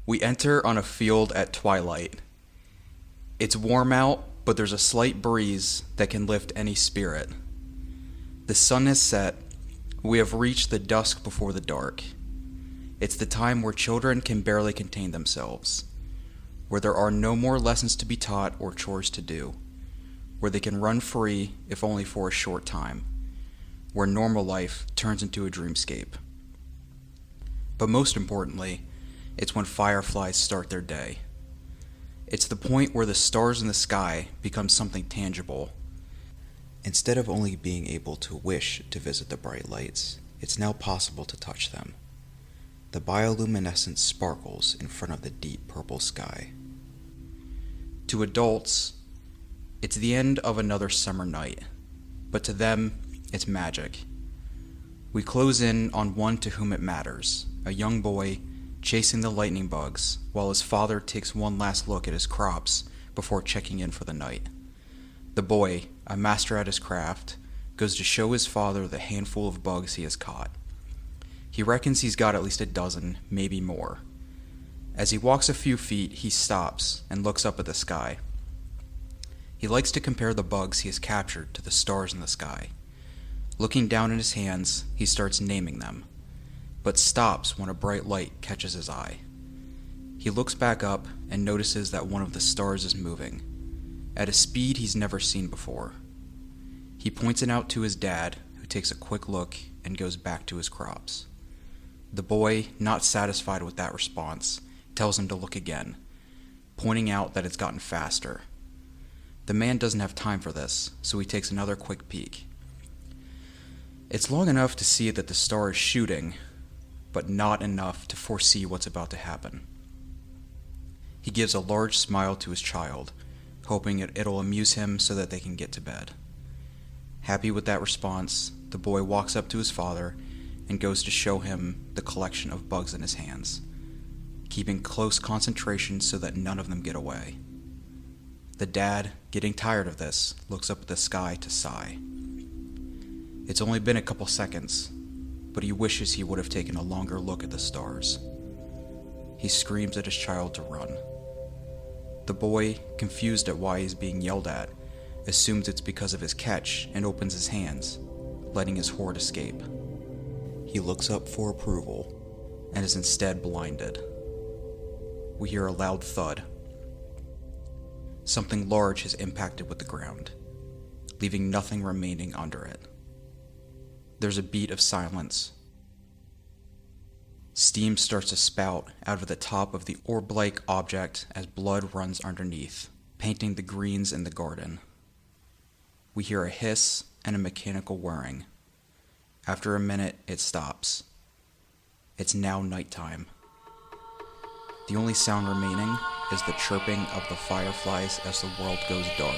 We enter on a field at twilight. It's warm out, but there's a slight breeze that can lift any spirit. The sun has set. We have reached the dusk before the dark. It's the time where children can barely contain themselves, where there are no more lessons to be taught or chores to do, where they can run free if only for a short time, where normal life turns into a dreamscape. But most importantly, it's when fireflies start their day. It's the point where the stars in the sky become something tangible. Instead of only being able to wish to visit the bright lights, it's now possible to touch them. The bioluminescence sparkles in front of the deep purple sky. To adults, it's the end of another summer night, but to them, it's magic. We close in on one to whom it matters, a young boy chasing the lightning bugs while his father takes one last look at his crops before checking in for the night. The boy, a master at his craft, goes to show his father the handful of bugs he has caught. He reckons he's got at least a dozen, maybe more. As he walks a few feet, he stops and looks up at the sky. He likes to compare the bugs he has captured to the stars in the sky. Looking down at his hands, he starts naming them, but stops when a bright light catches his eye. He looks back up and notices that one of the stars is moving, at a speed he's never seen before. He points it out to his dad, who takes a quick look and goes back to his crops. The boy, not satisfied with that response, tells him to look again, pointing out that it's gotten faster. The man doesn't have time for this, so he takes another quick peek. It's long enough to see that the star is shooting, but not enough to foresee what's about to happen. He gives a large smile to his child, hoping it'll amuse him so that they can get to bed. Happy with that response, the boy walks up to his father and goes to show him the collection of bugs in his hands, keeping close concentration so that none of them get away. The dad, getting tired of this, looks up at the sky to sigh. It's only been a couple seconds, but he wishes he would have taken a longer look at the stars. He screams at his child to run. The boy, confused at why he's being yelled at, assumes it's because of his catch and opens his hands, letting his hoard escape. He looks up for approval and is instead blinded. We hear a loud thud. Something large has impacted with the ground, leaving nothing remaining under it. There's a beat of silence. Steam starts to spout out of the top of the orb-like object as blood runs underneath, painting the greens in the garden. We hear a hiss and a mechanical whirring. After a minute, it stops. It's now nighttime. The only sound remaining is the chirping of the fireflies as the world goes dark.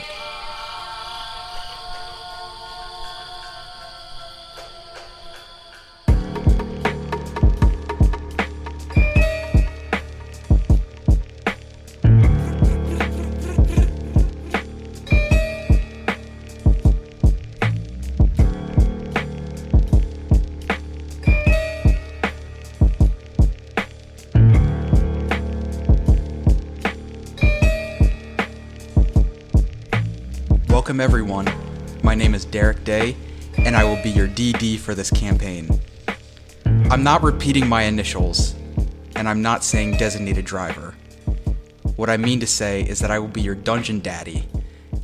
Welcome everyone, my name is Derek Day, and I will be your DD for this campaign. I'm not repeating my initials, and I'm not saying designated driver. What I mean to say is that I will be your dungeon daddy,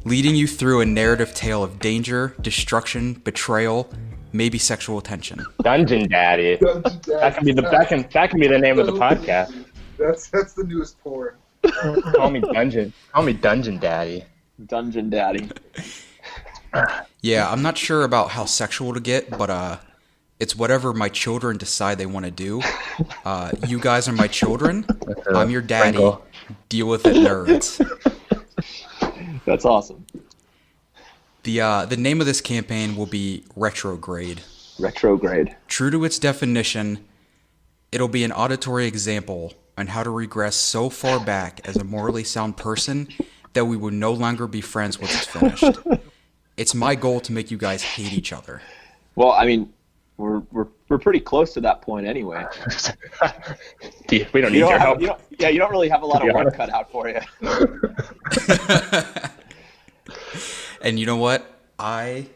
leading you through a narrative tale of danger, destruction, betrayal, maybe sexual tension. Dungeon daddy. Dungeon Daddy. That can be the name of the podcast. That's the newest porn. Call me Dungeon Daddy. Dungeon Daddy. Yeah, I'm not sure about how sexual to get, but it's whatever my children decide they want to do. You guys are my children. I'm your daddy. Sprinkle. Deal with it, nerds. That's awesome. The name of this campaign will be Retrograde. Retrograde. True to its definition, it'll be an auditory example on how to regress so far back as a morally sound person that we would no longer be friends once it's finished. It's my goal to make you guys hate each other. Well, I mean, We're pretty close to that point anyway. We don't need your help. You don't really have a lot To of be work honest. cut out for you. And you know what? I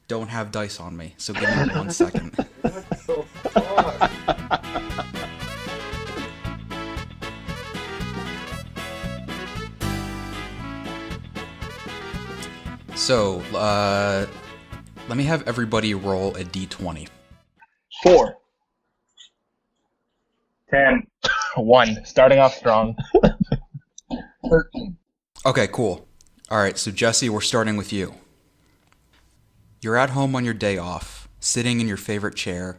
don't have dice on me, so give me 1 second. What the fuck? So, let me have everybody roll a d20. 4. 10. 1. Starting off strong. 13. Okay, cool. All right, so Jesse, we're starting with you. You're at home on your day off, sitting in your favorite chair,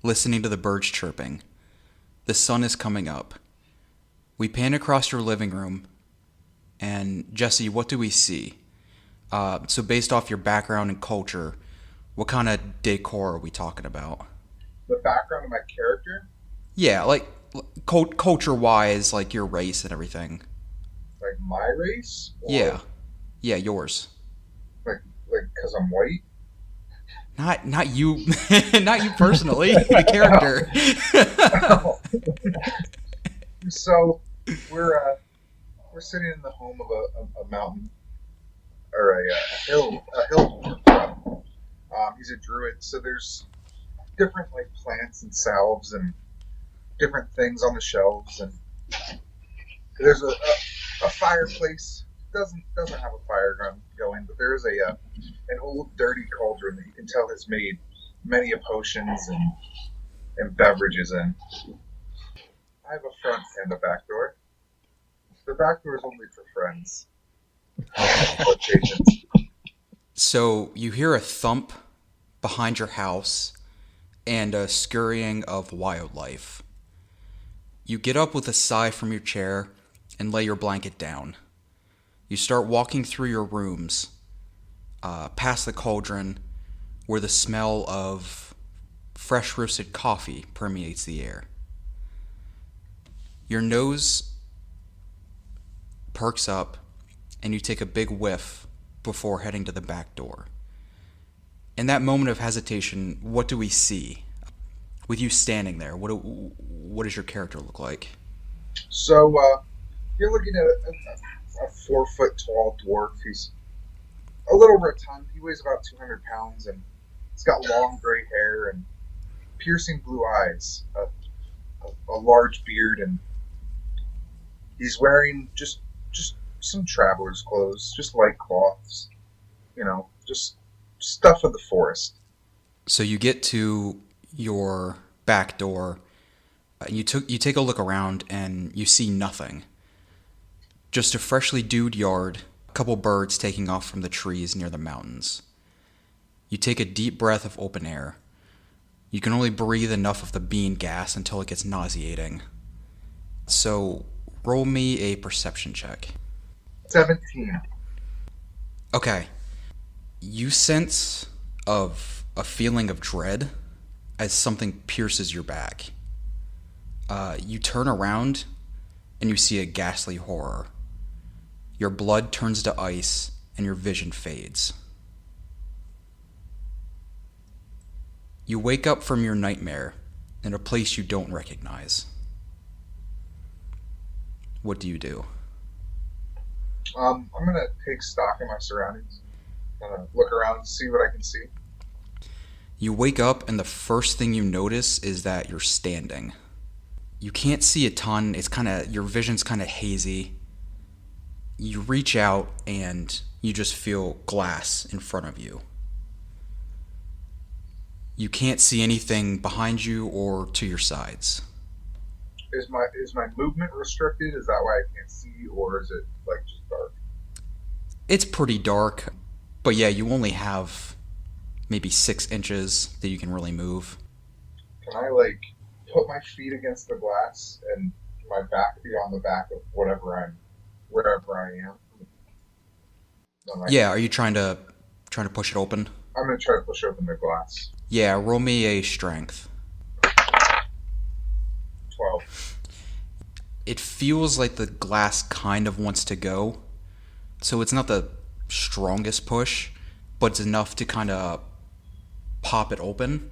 listening to the birds chirping. The sun is coming up. We pan across your living room, and Jesse, what do we see? So based off your background and culture, what kind of decor are we talking about? The background of my character, Yeah, like culture-wise, like your race and everything. like my race, or Yeah, yours. like because I'm white. Not you, not you personally. The character. So we're sitting in the home of a mountain or a hill dwarf. He's a druid, so there's different like plants and salves and different things on the shelves, and there's a fireplace. Doesn't have a fire going, but there is an old dirty cauldron that you can tell has made many potions and beverages in. I have a front and a back door. The back door is only for friends. Quotations. So you hear a thump behind your house and a scurrying of wildlife. You get up with a sigh from your chair and lay your blanket down. You start walking through your rooms, past the cauldron, where the smell of fresh roasted coffee permeates the air. Your nose perks up, and you take a big whiff before heading to the back door. In that moment of hesitation, what do we see? With you standing there, what does your character look like? So you're looking at a 4 foot tall dwarf. He's a little rotund. He weighs about 200 pounds, and he's got long gray hair and piercing blue eyes, a large beard, and he's wearing just some traveler's clothes, just light cloths, just stuff of the forest. So you get to your back door, and you take a look around, and you see nothing. Just a freshly dewed yard, a couple birds taking off from the trees near the mountains. You take a deep breath of open air. You can only breathe enough of the bean gas until it gets nauseating. So roll me a perception check. 17. Okay. You sense a feeling of dread as something pierces your back. You turn around and you see a ghastly horror. Your blood turns to ice and your vision fades. You wake up from your nightmare in a place you don't recognize. What do you do? I'm gonna take stock in my surroundings. I'm gonna look around and see what I can see. You wake up and the first thing you notice is that you're standing. You can't see a ton. Your vision's kind of hazy. You reach out and you just feel glass in front of you. You can't see anything behind you or to your sides. Is my movement restricted? Is that why I can't see, or is it like just dark? It's pretty dark, but yeah, you only have maybe 6 inches that you can really move. Can I put my feet against the glass and my back be on the back of wherever I am? Yeah, are you trying to push it open? I'm gonna try to push open the glass. Yeah, roll me a strength. 12. It feels like the glass kind of wants to go, so it's not the strongest push, but it's enough to kind of pop it open,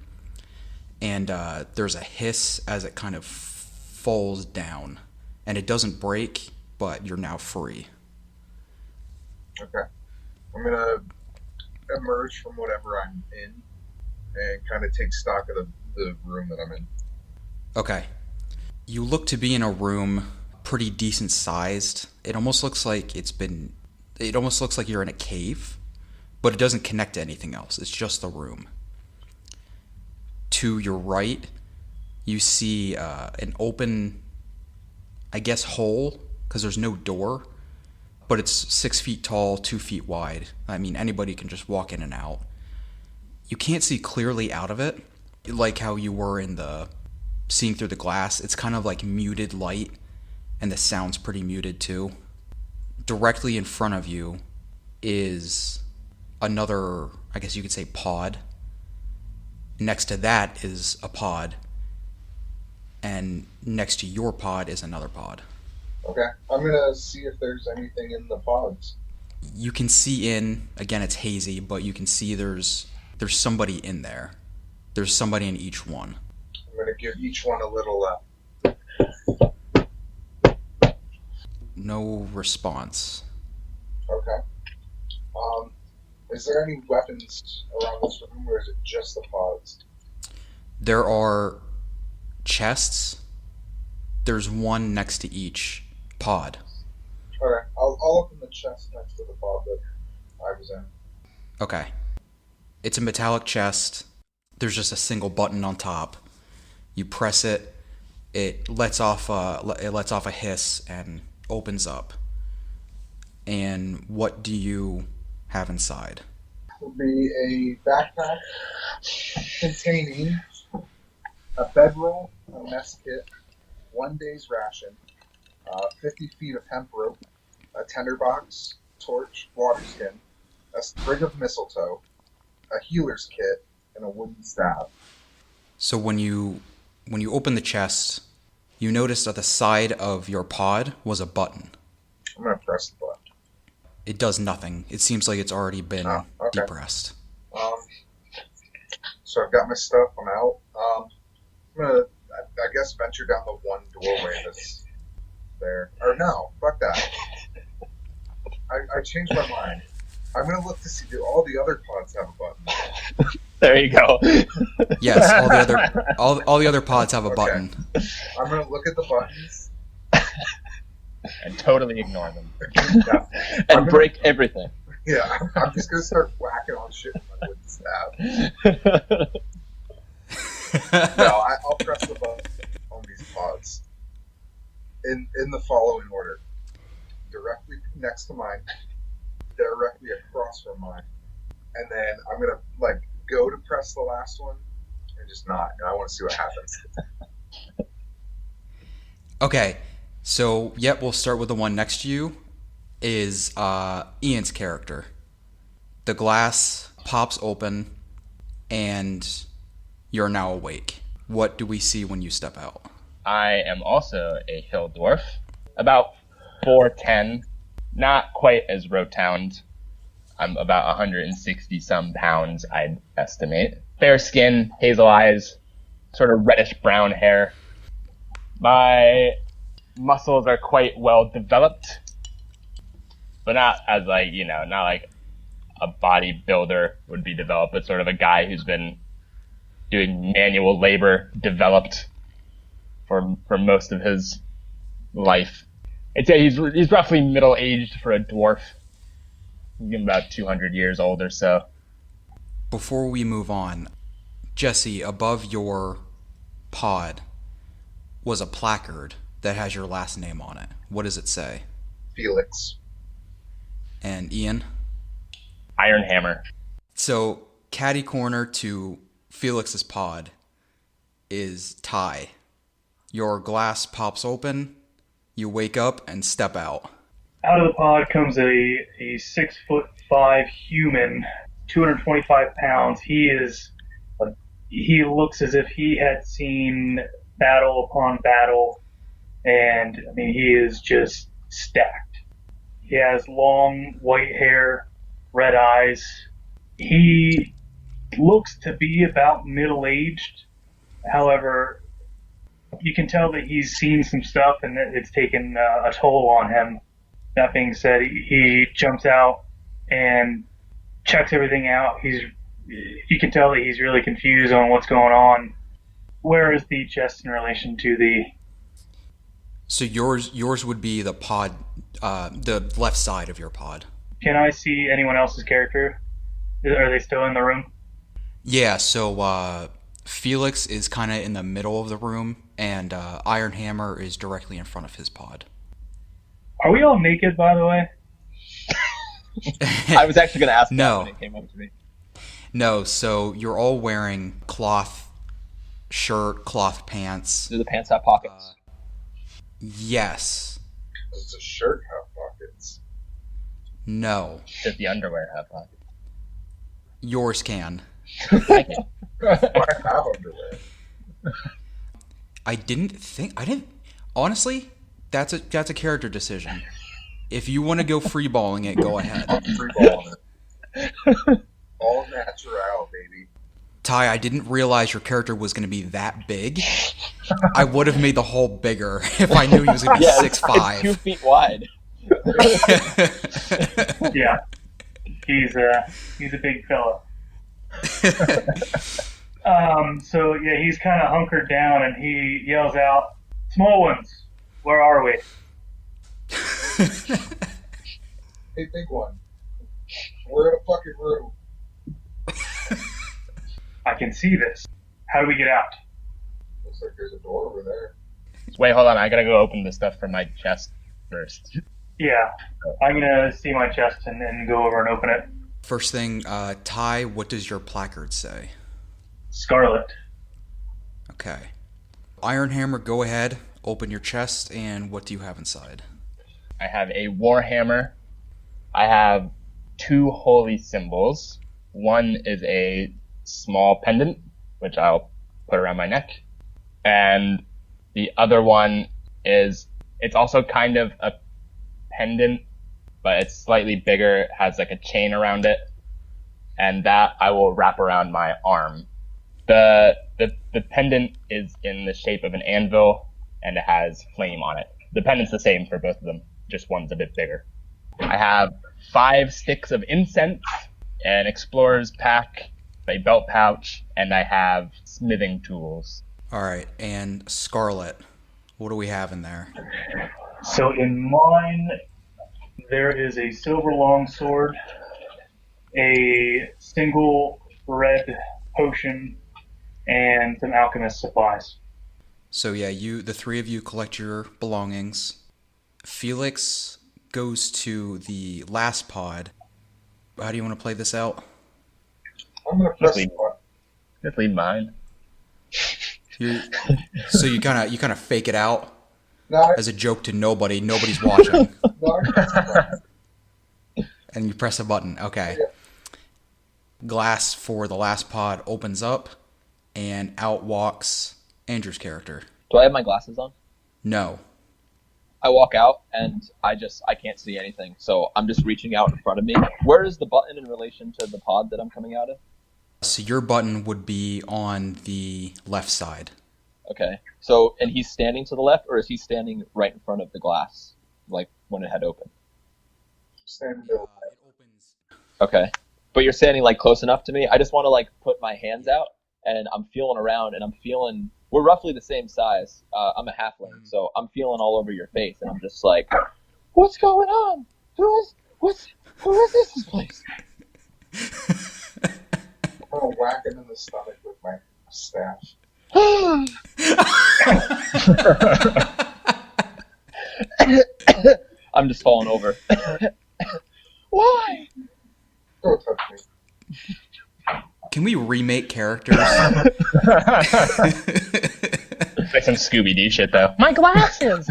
and there's a hiss as it kind of falls down. And it doesn't break, but you're now free. Okay. I'm going to emerge from whatever I'm in and kind of take stock of the room that I'm in. Okay. You look to be in a room pretty decent sized. It almost looks like you're in a cave, but it doesn't connect to anything else. It's just the room. To your right, you see an open, I guess, hole, because there's no door, but it's 6 feet tall, 2 feet wide. I mean, anybody can just walk in and out. You can't see clearly out of it, like how you were in seeing through the glass. It's kind of like muted light, and the sound's pretty muted too. Directly in front of you is another, I guess you could say, pod. Next to that is a pod, and next to your pod is another pod. Okay. I'm going to see if there's anything in the pods. You can see in, again, it's hazy, but you can see there's somebody in there. There's somebody in each one. I'm going to give each one a little... No response. Okay. Is there any weapons around this room, or is it just the pods? There are chests. There's one next to each pod. Okay. I'll open the chest next to the pod that I was in. Okay. It's a metallic chest. There's just a single button on top. You press it. It lets off a hiss and opens up. And what do you have inside? Would be a backpack containing a bedroll, a mess kit, 1 day's ration, 50 feet of hemp rope, a tinderbox, torch, water skin, a sprig of mistletoe, a healer's kit, and a wooden staff. So when you open the chest, you notice at the side of your pod was a button. I'm going to press the button. It does nothing. It seems like it's already been depressed. So I've got my stuff. I'm out. I'm going to, I guess, venture down the one doorway that's there. Or no, fuck that. I changed my mind. I'm going to look to see, do all the other pods have a button? There you go. Yes, all the other pods have a button. I'm going to look at the buttons. And totally ignore them. Yeah. Break everything. Yeah, I'm just going to start whacking on shit with my wooden staff. No, I'll press the button on these pods. In the following order. Directly next to mine. Directly across from mine. And then I'm going to, go to press the last one and just not. And I want to see what happens. Okay, so, we'll start with the one next to you, is Ian's character. The glass pops open, and you're now awake. What do we see when you step out? I am also a hill dwarf, about 4'10", not quite as rotund. I'm about 160 some pounds, I'd estimate. Fair skin, hazel eyes, sort of reddish brown hair. My muscles are quite well developed, but not as not like a bodybuilder would be developed, but sort of a guy who's been doing manual labor developed for most of his life. I'd say he's roughly middle-aged for a dwarf. He's about 200 years old or so. Before we move on, Jesse, above your pod was a placard that has your last name on it. What does it say? Felix. And Ian? Iron Hammer. So, catty corner to Felix's pod is Ty. Your glass pops open, you wake up and step out. Out of the pod comes a 6'5" human, 225 pounds. He looks as if he had seen battle upon battle, and he is just stacked. He has long white hair, red eyes. He looks to be about middle-aged. However, you can tell that he's seen some stuff and that it's taken a toll on him. That being said, he jumps out and checks everything out. You can tell that he's really confused on what's going on. Where is the chest in relation to the... So yours would be the pod, the left side of your pod. Can I see anyone else's character? Are they still in the room? Yeah, so Felix is kind of in the middle of the room, and Iron Hammer is directly in front of his pod. Are we all naked, by the way? I was actually going to ask No. that when it came up to me. No, so you're all wearing cloth shirt, cloth pants. Do the pants have pockets? Yes. Does the shirt have pockets? No. Does the underwear have pockets? Yours can. Thank you. I have underwear. I didn't honestly, that's a character decision. If you want to go freeballing it, go ahead. Free ball. All natural, baby. Ty, I didn't realize your character was going to be that big. I would have made the hole bigger if I knew he was going to be Yeah, 6'5". it's 2 feet wide. Yeah. He's a big fella. So yeah, he's kind of hunkered down and he yells out, "Small ones, where are we?" Hey, big one. We're in a fucking room. I can see this. How do we get out? Looks like there's a door over there. Wait, hold on. I gotta go open the stuff from my chest first. Yeah, I'm gonna see my chest and then go over and open it. First thing, Ty, what does your placard say? Scarlet. Okay. Iron Hammer, go ahead, open your chest, and what do you have inside? I have a warhammer. I have 2 holy symbols. One is a small pendant, which I'll put around my neck. And the other one is, it's also kind of a pendant, but it's slightly bigger. It has like a chain around it. And that I will wrap around my arm. The pendant is in the shape of an anvil, and it has flame on it. The pendant's the same for both of them, just one's a bit bigger. I have 5 sticks of incense, an explorer's pack, a belt pouch, and I have smithing tools. All right, and Scarlet, what do we have in there? So in mine, there is a silver longsword, a single red potion, and some alchemist supplies. So yeah, the 3 of you collect your belongings. Felix goes to the last pod. How do you want to play this out? I'm gonna press Just leave, the button. just leave mine. So you kind of fake it out No, as a joke to nobody. Nobody's watching, I press the button. and you press a button. Okay. Glass for the last pod opens up, and out walks Andrew's character. Do I have my glasses on? No. I walk out and I can't see anything, so I'm just reaching out in front of me. Where is the button in relation to the pod that I'm coming out of? So your button would be on the left side. Okay. So, and he's standing to the left, or is he standing right in front of the glass, like when it had opened? Stand still. It opens. Okay. But you're standing like close enough to me. I just want to like put my hands out, and I'm feeling around, and I'm feeling. We're roughly the same size. I'm a halfling, so I'm feeling all over your face, and I'm just like, "What's going on? Who is this place?" I'm gonna whack him in the stomach with my staff. I'm just falling over. Why? Don't touch me. Can we remake characters? Like some Scooby-Doo shit, though. My glasses!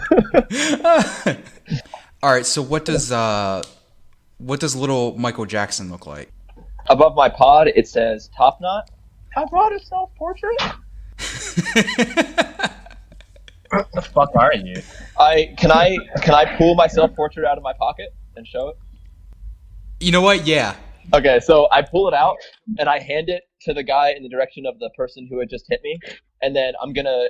All right. So what does little Michael Jackson look like? Above my pod, it says "Top Knot." I brought a self-portrait. What the fuck are you? Can I pull my self-portrait out of my pocket and show it? You know what? Yeah. Okay, so I pull it out and I hand it to the guy in the direction of the person who had just hit me, and then I'm gonna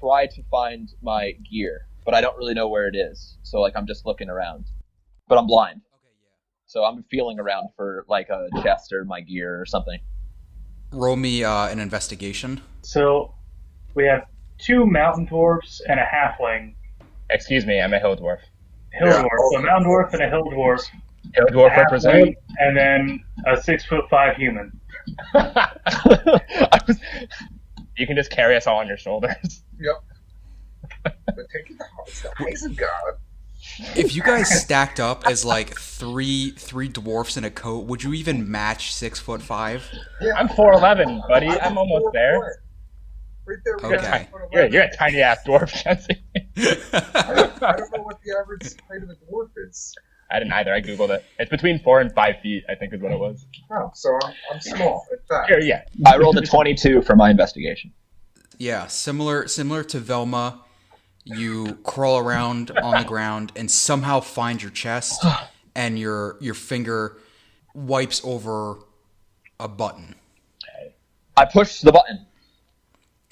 try to find my gear, but I don't really know where it is. So like I'm just looking around, but I'm blind. So I'm feeling around for like a chest or my gear or something. Roll me an investigation. So we have 2 mountain dwarfs and a halfling. Excuse me, I'm a hill dwarf. Hill dwarf. So a mountain dwarf and a hill dwarf. Hill A dwarf halfling, represent. and then a 6'5" human. You can just carry us all on your shoulders. Yep. But take it to it's the eyes of God. If you guys stacked up as like three dwarfs in a coat, would you even match 6'5"? Yeah, I'm 4'11", buddy. I'm almost there. Right there. Okay. You're a tiny ass dwarf, Jesse. I don't know what the average height of a dwarf is. I didn't either. I googled it. It's between 4 and 5 feet, I think is what it was. Oh, so I'm small. In fact. Sure, yeah. I rolled a 22 for my investigation. Yeah, similar to Velma, you crawl around on the ground and somehow find your chest, and your finger wipes over a button. I push the button.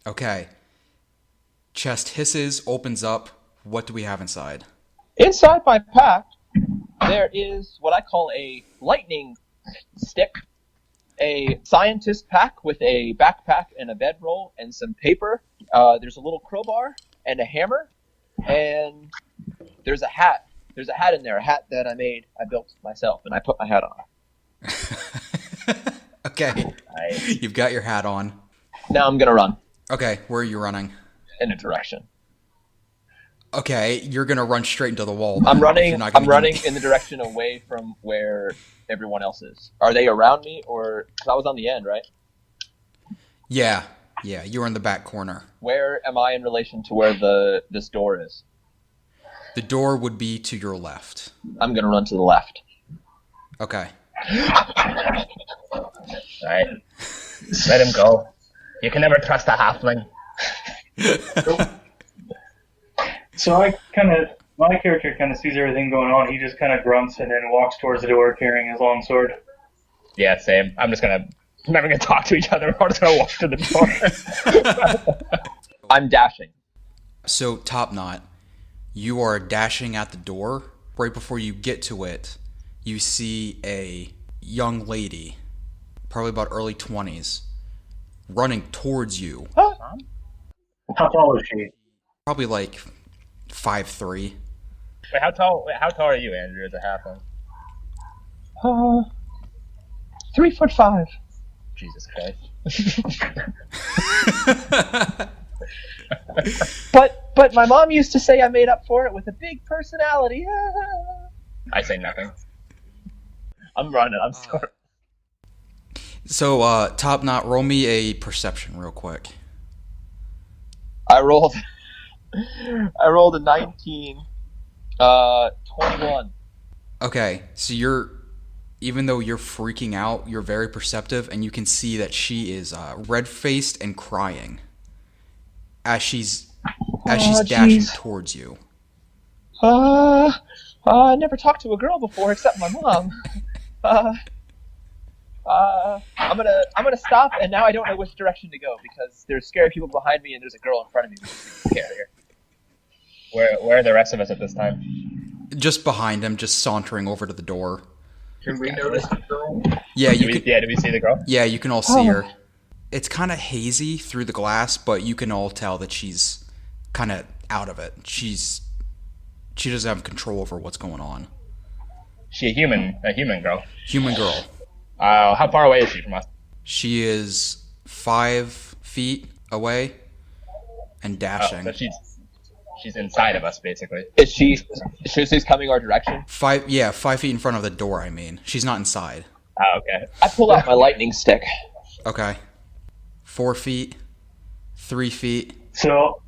Okay. Chest hisses, opens up. What do we have inside? Inside my pack, there is what I call a lightning stick, a scientist pack with a backpack and a bedroll and some paper. There's a little crowbar and a hammer, and there's a hat. There's a hat in there, a hat that I built myself, and I put my hat on. Okay. You've got your hat on. Now I'm gonna run Okay, where are you running? in a direction. Okay, you're gonna run straight into the wall. I'm running. You're not gonna I'm running in the direction away from where everyone else is. Are they around me, or because I was on the end, right? Yeah, you're in the back corner. Where am I in relation to where this door is? The door would be to your left. I'm gonna run to the left. Okay. Alright. Let him go. You can never trust a halfling. So my character kind of sees everything going on. He just kind of grunts and then walks towards the door carrying his long sword. Yeah, same. I'm never gonna talk to each other. We're just gonna walk to the door. I'm dashing. So, Top Knot, you are dashing at the door. Right before you get to it, you see a young lady, probably about early 20s, running towards you. How tall is she? Probably like 5'3". Wait, how tall are you, Andrew, as a halfling? 3'5". Jesus Christ. But my mom used to say I made up for it with a big personality. I say nothing. I'm running. I'm sorry. So, Top Knot, roll me a perception real quick. I rolled a 19. 21. Okay, so even though you're freaking out, you're very perceptive, and you can see that she is red-faced and crying as she's dashing towards you. I never talked to a girl before except my mom. I'm gonna stop, and now I don't know which direction to go because there's scary people behind me and there's a girl in front of me who's scarier. Where are the rest of us at this time? Just behind him, just sauntering over to the door. Can we notice the girl? Yeah, Do we see the girl? Yeah, you can all see her. It's kind of hazy through the glass, but you can all tell that she's kind of out of it. She doesn't have control over what's going on. She a human girl. Human girl. How far away is she from us? She is 5 feet away and dashing. So she's inside of us, basically. Is she's coming our direction? 5 feet in front of the door, I mean. She's not inside. Oh, okay. I pull out my lightning stick. Okay. 4 feet. 3 feet. So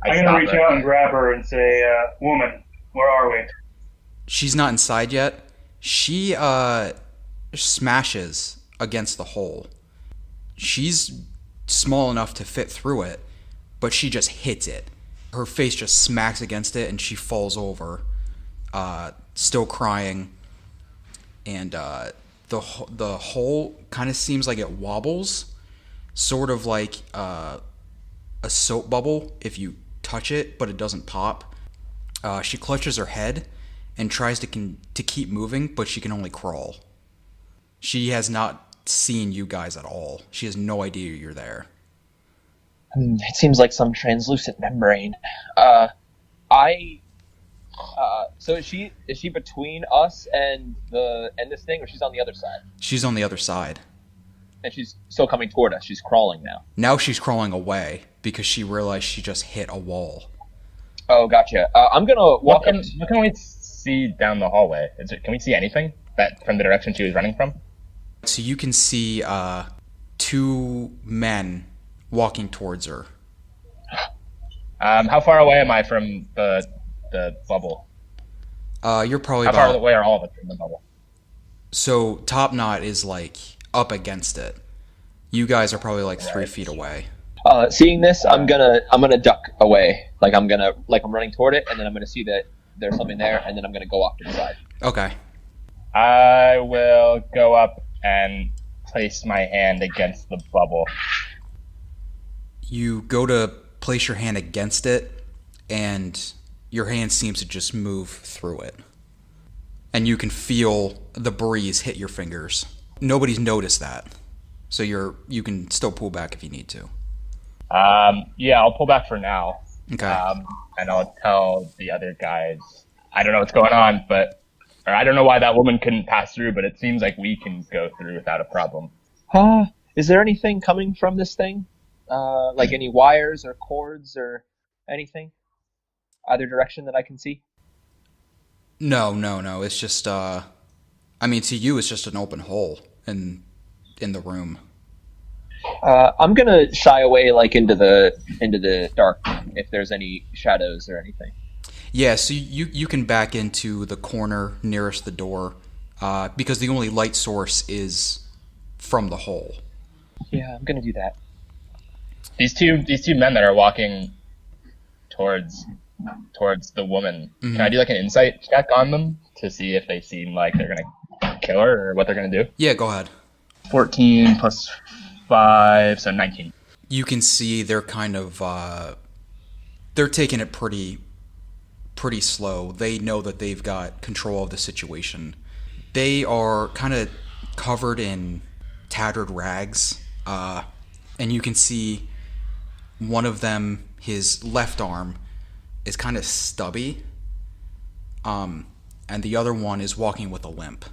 I'm going to reach out and grab her and say, woman, where are we? She's not inside yet. She smashes against the hole. She's small enough to fit through it, but she just hits it. Her face just smacks against it, and she falls over, still crying. And the hole kind of seems like it wobbles, sort of like a soap bubble if you touch it, but it doesn't pop. She clutches her head and tries to keep moving, but she can only crawl. She has not seen you guys at all. She has no idea you're there. It seems like some translucent membrane. So is she between us and this thing, or she's on the other side? She's on the other side. And she's still coming toward us. She's crawling now. Now she's crawling away because she realized she just hit a wall. Oh, gotcha. I'm gonna walk up. What can we see down the hallway? Can we see anything from the direction she was running from? So you can see 2 men walking towards her. How far away am I from the bubble? You're probably How far away are all of us from the bubble? So Top Knot is like up against it. You guys are probably like 3 feet away. Seeing this, I'm gonna duck away. I'm running toward it, and then I'm gonna see that there's something there, and then I'm gonna go off to the side. Okay. I will go up and place my hand against the bubble. You go to place your hand against it, and your hand seems to just move through it. And you can feel the breeze hit your fingers. Nobody's noticed that. So you can still pull back if you need to. Yeah, I'll pull back for now. Okay. And I'll tell the other guys, I don't know what's going on, or I don't know why that woman couldn't pass through, but it seems like we can go through without a problem. Is there anything coming from this thing? Like any wires or cords or anything? Either direction that I can see? No. It's just, to you, it's just an open hole in the room. I'm gonna shy away, into the dark, if there's any shadows or anything. Yeah, so you can back into the corner nearest the door, because the only light source is from the hole. Yeah, I'm gonna do that. These two men that are walking towards the woman, Mm-hmm. Can I do an insight check on them to see if they seem like they're gonna kill her or what they're gonna do? Yeah, go ahead. 14 plus 5, so 19. You can see they're kind of they're taking it pretty slow. They know that they've got control of the situation. They are kind of covered in tattered rags, and you can see one of them, his left arm, is kind of stubby, and the other one is walking with a limp.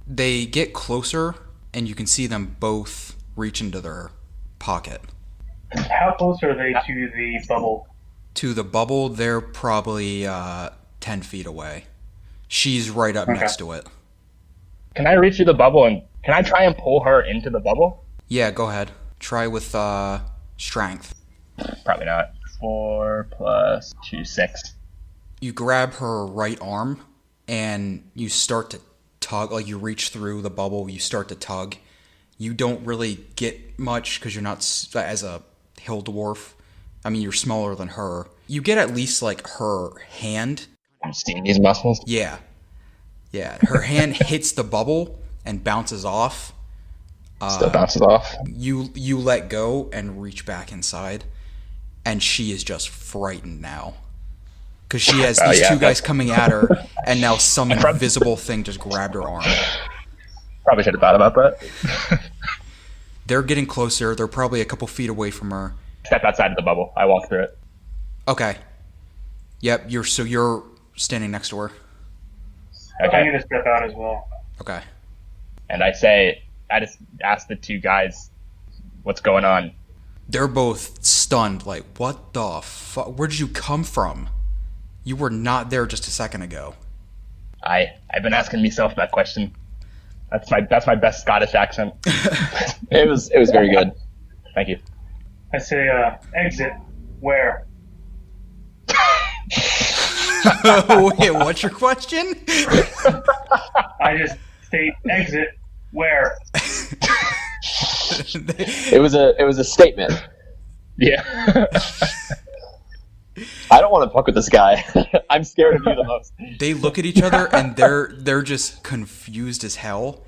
They get closer, and you can see them both reach into their pocket. How close are they to the bubble? To the bubble, they're probably 10 feet away. She's right up next to it. Can I reach through the bubble and can I try and pull her into the bubble? Yeah, go ahead. Try with strength. Probably not. 4 plus 2, 6. You grab her right arm and you start to tug, you reach through the bubble, you start to tug. You don't really get much because you're not, as a hill dwarf, you're smaller than her. You get at least her hand. I'm seeing these muscles. Yeah. Her hand hits the bubble and bounces off. Still bounces off. You let go and reach back inside, and she is just frightened now because she has these two guys coming at her, and now some invisible thing just grabbed her arm. Probably should have thought about that. They're getting closer. They're probably a couple feet away from her. Step outside of the bubble. I walk through it. Okay. Yep. You're standing next to her. Okay. I'm gonna step out as well. Okay. And I just ask the two guys, what's going on? They're both stunned. What the fuck? Where did you come from? You were not there just a second ago. I've been asking myself that question. That's my best Scottish accent. It was very good. Thank you. I say, exit. Where? Wait, what's your question? I just state exit. Where? It was a statement. Yeah. I don't want to fuck with this guy. I'm scared of you the most. They look at each other and they're just confused as hell.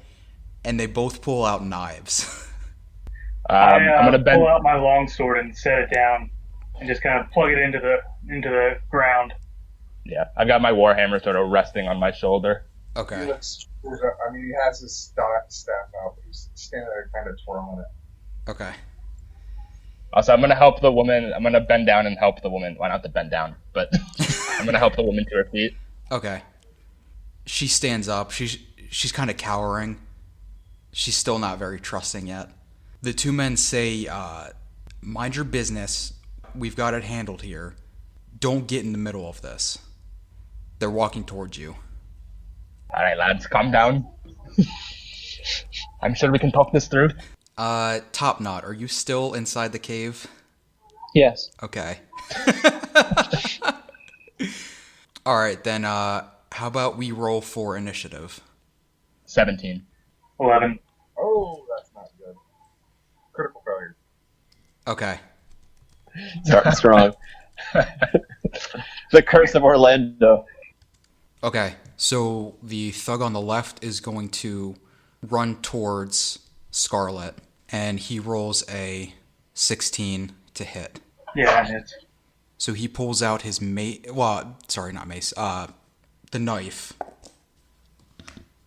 and they both pull out knives. I'm gonna bend. pull out my longsword and set it down, and just kind of plug it into the ground. Yeah, I've got my warhammer sort of resting on my shoulder. Okay. He has his staff out, but he's standing there kind of twirling it. Okay. Also, I'm gonna help the woman. I'm gonna bend down and help the woman. Why not to bend down? But I'm gonna help the woman to her feet. Okay. She stands up. She's kind of cowering. She's still not very trusting yet. The two men say, mind your business. We've got it handled here. Don't get in the middle of this. They're walking towards you. All right, lads, calm down. I'm sure we can talk this through. Top Knot, are you still inside the cave? Yes. Okay. All right, then, how about we roll for initiative? 17. 11. Oh, that's not good. Critical failure. Okay. Start strong. The curse of Orlando. Okay, so the thug on the left is going to run towards Scarlet, and he rolls a 16 to hit. Yeah, it is. So he pulls out his the knife.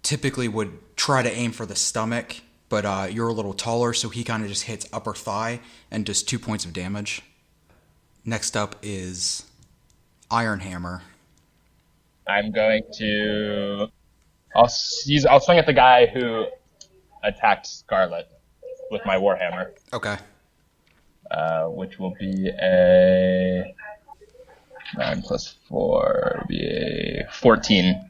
Typically would try to aim for the stomach, but you're a little taller, so he kind of just hits upper thigh and does 2 points of damage. Next up is Iron Hammer. I'm going to. I'll swing at the guy who attacked Scarlet with my warhammer. Okay. Which will be a 9 plus 4 will be a 14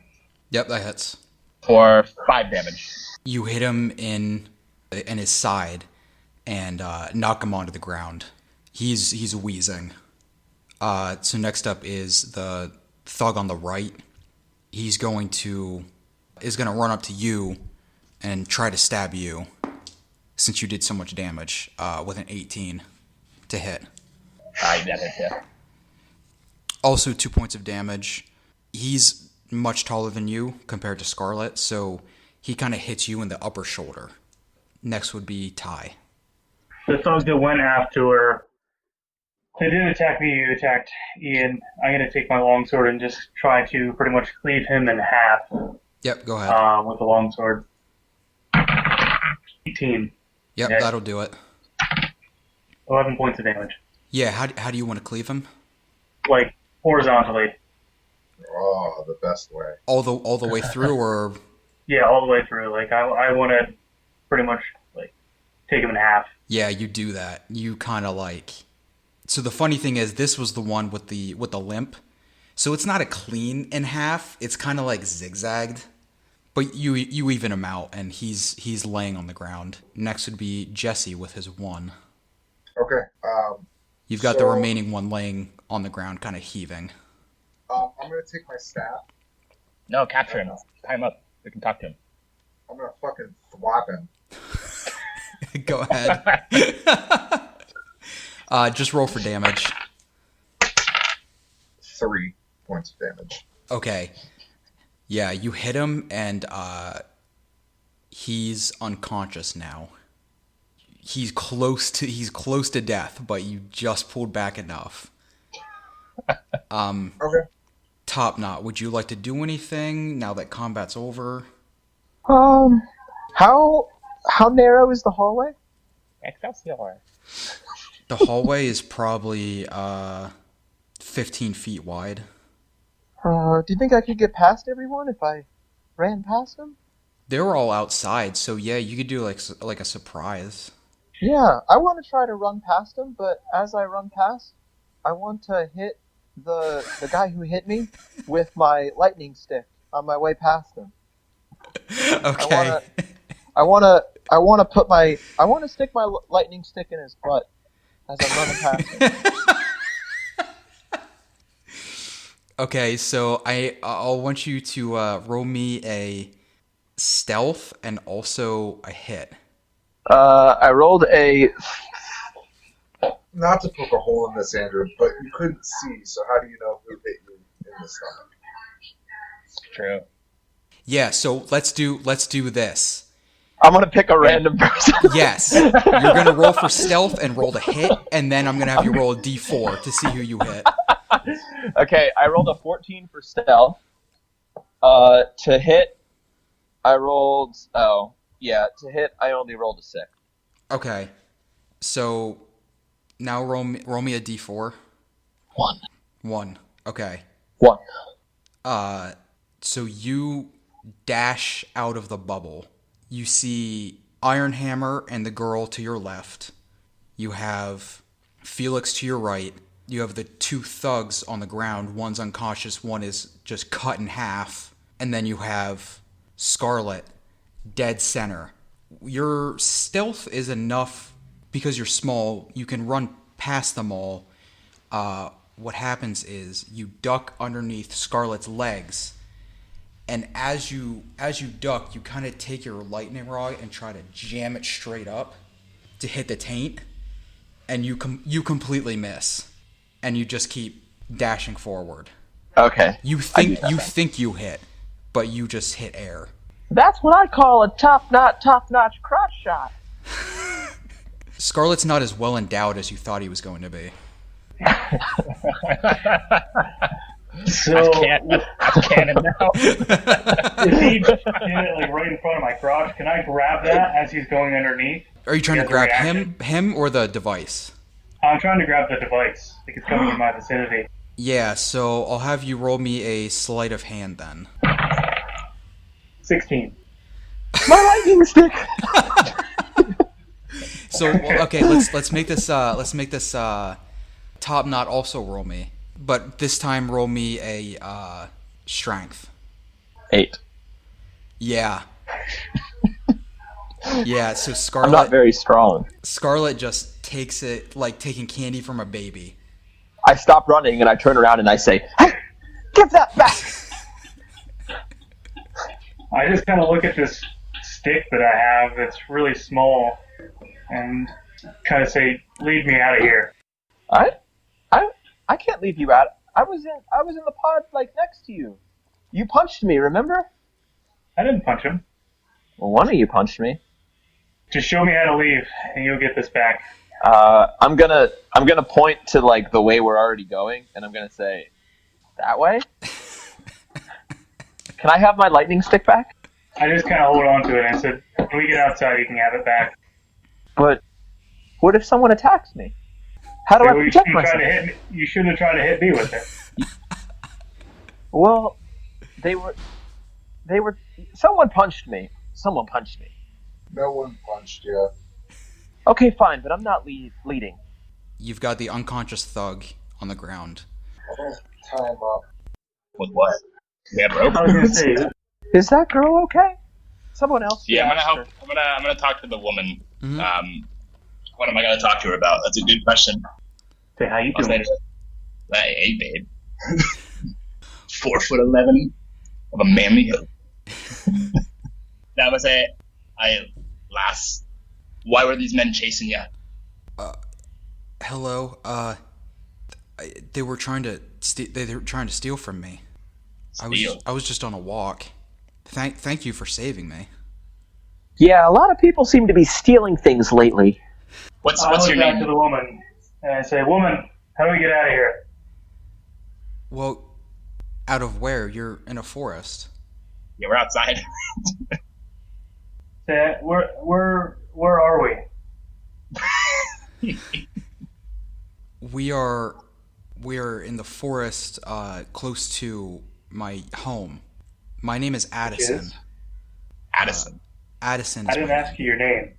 Yep, that hits. for 5 damage. You hit him in his side and knock him onto the ground. He's wheezing. So next up is the thug on the right. He's going to run up to you and try to stab you, since you did so much damage, with an 18 to hit. That hits, yeah. Also 2 points of damage. He's much taller than you compared to Scarlet, so he kind of hits you in the upper shoulder. Next would be Ty. The thug that went after her, they didn't attack me, he attacked Ian. I'm going to take my longsword and just try to pretty much cleave him in half Yep, go ahead. with the longsword. 18. Yep, yeah. that'll do it. 11 points of damage. Yeah, how do you want to cleave him? Like, horizontally. Oh, the best way. All the way through, or Yeah, all the way through. Like, I want to pretty much, like, take him in half. yeah, you do that. You kind of like. So the funny thing is, this was the one with the limp. So it's not a clean in half. It's kind of like zigzagged. But you even him out, and he's laying on the ground. Next would be Jesse with his 1. Okay. You've got the remaining 1 laying on the ground, kind of heaving. I'm gonna take my staff. No, capture him. Tie him up. We can talk to him. I'm gonna fucking thwap him. Go ahead. Just roll for damage. 3 points of damage. Okay. Yeah, you hit him, and he's unconscious now. He's close to death, but you just pulled back enough. Okay. Top Knot, would you like to do anything now that combat's over? How narrow is the hallway? Excelsior. The hallway is probably 15 feet wide. Do you think I could get past everyone if I ran past them? They were all outside, so yeah, you could do like a surprise. Yeah, I want to try to run past them, but as I run past, I want to hit the guy who hit me with my lightning stick on my way past him. Okay. I want to stick my lightning stick in his butt as I'm running past him. Okay, so I'll want you to roll me a stealth and also a hit. I rolled a. Not to poke a hole in this, Andrew, but you couldn't see, so how do you know who hit you in the stomach? True. Yeah, so let's do this. I'm gonna pick a random person. Yes. You're going to roll for stealth and roll to hit, and then I'm going to have you roll a d4 to see who you hit. Okay, I rolled a 14 for stealth. To hit, I rolled... Oh, yeah, to hit, I only rolled a 6. Okay. So, now roll me a d4. 1. 1. Okay. 1. So you dash out of the bubble. You see Ironhammer and the girl to your left. You have Felix to your right. You have the 2 thugs on the ground. One's unconscious, one is just cut in half. And then you have Scarlet, dead center. Your stealth is enough because you're small. You can run past them all. What happens is you duck underneath Scarlet's legs. And as you duck, you kind of take your lightning rod and try to jam it straight up to hit the taint, and you completely miss, and you just keep dashing forward. Okay. You think you hit, but you just hit air. That's what I call a top-notch crotch shot. Scarlet's not as well endowed as you thought he was going to be. So, I'm cannon now. if he did it like right in front of my crotch, can I grab that as he's going underneath? Are you trying to As a grab reaction? him or the device? I'm trying to grab the device. Like it's coming in my vicinity. Yeah, so I'll have you roll me a sleight of hand then. 16. My lightning stick! So okay, let's make this top knot also roll me, but this time roll me a strength. 8. Yeah. Yeah. So I'm not very strong. Scarlet just takes it like taking candy from a baby. I stop running and I turn around and I say, "Hey, give that back!" I just kind of look at this stick that I have that's really small and kind of say, "Lead me out of here." I can't leave you out. I was in the pod like next to you. You punched me, remember? I didn't punch him. Well, one of you punched me. Just show me how to leave, and you'll get this back. I'm gonna point to like the way we're already going, and I'm gonna say, that way. Can I have my lightning stick back? I just kind of hold on to it and I said, "When we get outside, you can have it back." But what if someone attacks me? How do I Well, protect myself? you shouldn't have tried to hit me with it. Well, they were. Someone punched me. Someone punched me. No one punched you. Okay, fine, but I'm not leading. You've got the unconscious thug on the ground. Time up. With what? We have rope. I was gonna say, Is that girl okay? Someone else? Yeah, I'm gonna asked help. her. I'm gonna talk to the woman. Mhm. What am I gonna talk to her about? That's a good question. say how you I'll say doing? to her, "Hey, babe. 4'11" of a manly hill." Now I'm gonna say, lass, why were these men chasing you? Hello. They were trying to steal from me. Steal? I was just on a walk. Thank you for saving me. Yeah, a lot of people seem to be stealing things lately. What's I your look back to name? the woman and I say, "Woman, how do we get out of here?" Well, out of where? You're in a forest. Yeah, we're outside. Say, where are we? We are in the forest, close to my home. My name is Addison. Yes? Addison. Addison I is didn't my ask name. you your name.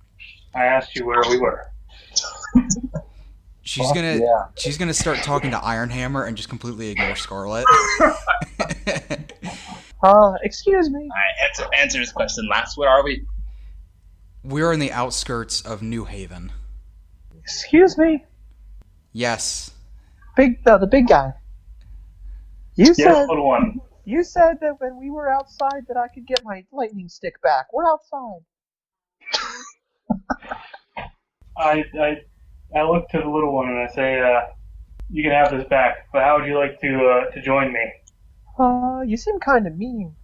I asked you where we were. She's gonna start talking to Ironhammer and just completely ignore Scarlet. Excuse me. Alright, answer this question. Lass, where are we? We're in the outskirts of New Haven. Excuse me. Yes. The big guy. You Yes, said little one. you said that when we were outside that I could get my lightning stick back. We're outside. I look to the little one and I say, "You can have this back, but how would you like to join me? You seem kind of mean.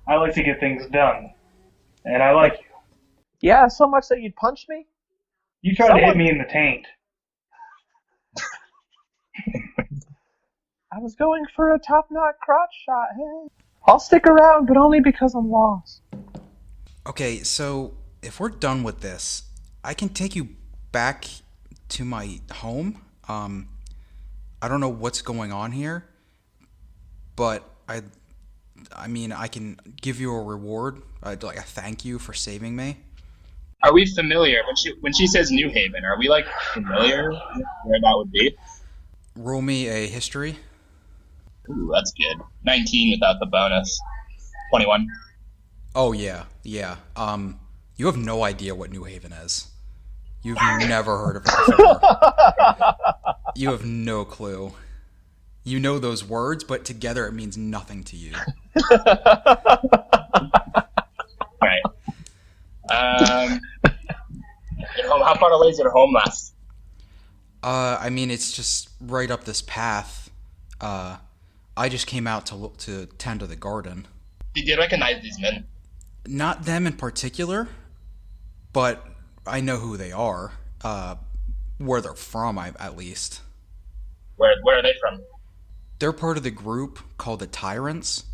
I like to get things done, and I like you. Yeah, so much that you'd punch me? You tried to hit me in the taint. I was going for a top-knot crotch shot, hey. I'll stick around, but only because I'm lost. Okay, so if we're done with this, I can take you back to my home. I don't know what's going on here, but I mean, I can give you a reward, like a thank you for saving me. Are we familiar when she says New Haven? Are we like familiar with where that would be? Roll me a history. Ooh, that's good. 19 without the bonus. 21. Oh yeah. You have no idea what New Haven is. You've never heard of it before. You have no clue. You know those words, but together it means nothing to you. Right. Your home, how far away is your home last? I mean, it's just right up this path. I just came out to tend to the garden. Did you recognize these men? Not them in particular, but I know who they are. Where they're from, at least. Where are they from? They're part of the group called the Tyrants.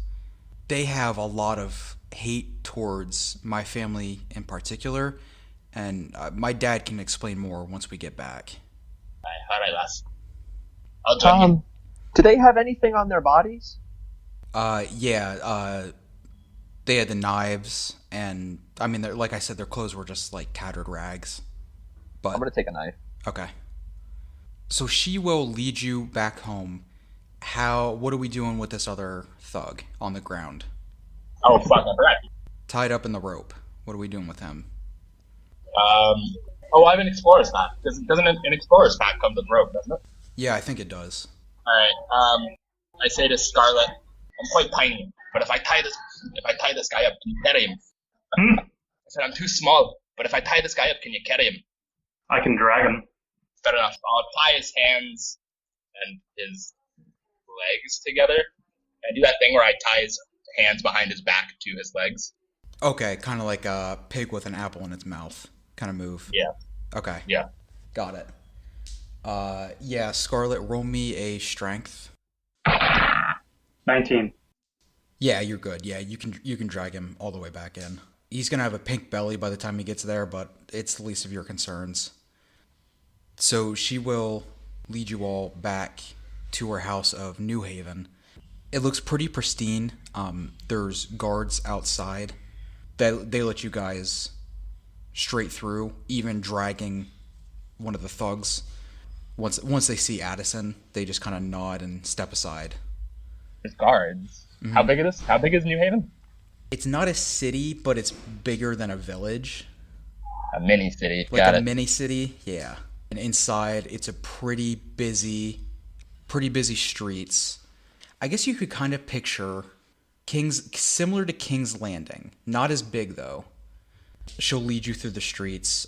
They have a lot of hate towards my family in particular, and my dad can explain more once we get back. All right, lass. I'll join you. Do they have anything on their bodies? Yeah, they had the knives, and I mean, like I said, their clothes were just like tattered rags. But I'm gonna take a knife. Okay. So she will lead you back home. What are we doing with this other thug on the ground? Oh, fuck, I'm right. Tied up in the rope. What are we doing with him? I have an explorer's pack. Doesn't an explorer's pack come with rope, doesn't it? Yeah, I think it does. Alright, I say to Scarlet, I'm quite tiny, but if I tie this guy up, can you carry him? I said, I'm too small, but if I tie this guy up, can you carry him? I can drag him. Fair enough. I'll tie his hands and his legs together. I do that thing where I tie his hands behind his back to his legs. Okay, kind of like a pig with an apple in its mouth kind of move. Yeah. Okay. Yeah. Got it. Yeah, Scarlet, roll me a strength. 19. Yeah, you're good. Yeah, you can drag him all the way back in. He's gonna have a pink belly by the time he gets there, but it's the least of your concerns. So she will lead you all back to her house of New Haven. It looks pretty pristine. There's guards outside. They let you guys straight through, even dragging one of the thugs. Once they see Addison, they just kind of nod and step aside. There's guards. Mm-hmm. How big is New Haven? It's not a city, but it's bigger than a village. A mini city. Like a mini city, yeah. And inside, it's a pretty busy streets. I guess you could kind of picture similar to King's Landing. Not as big though. She'll lead you through the streets.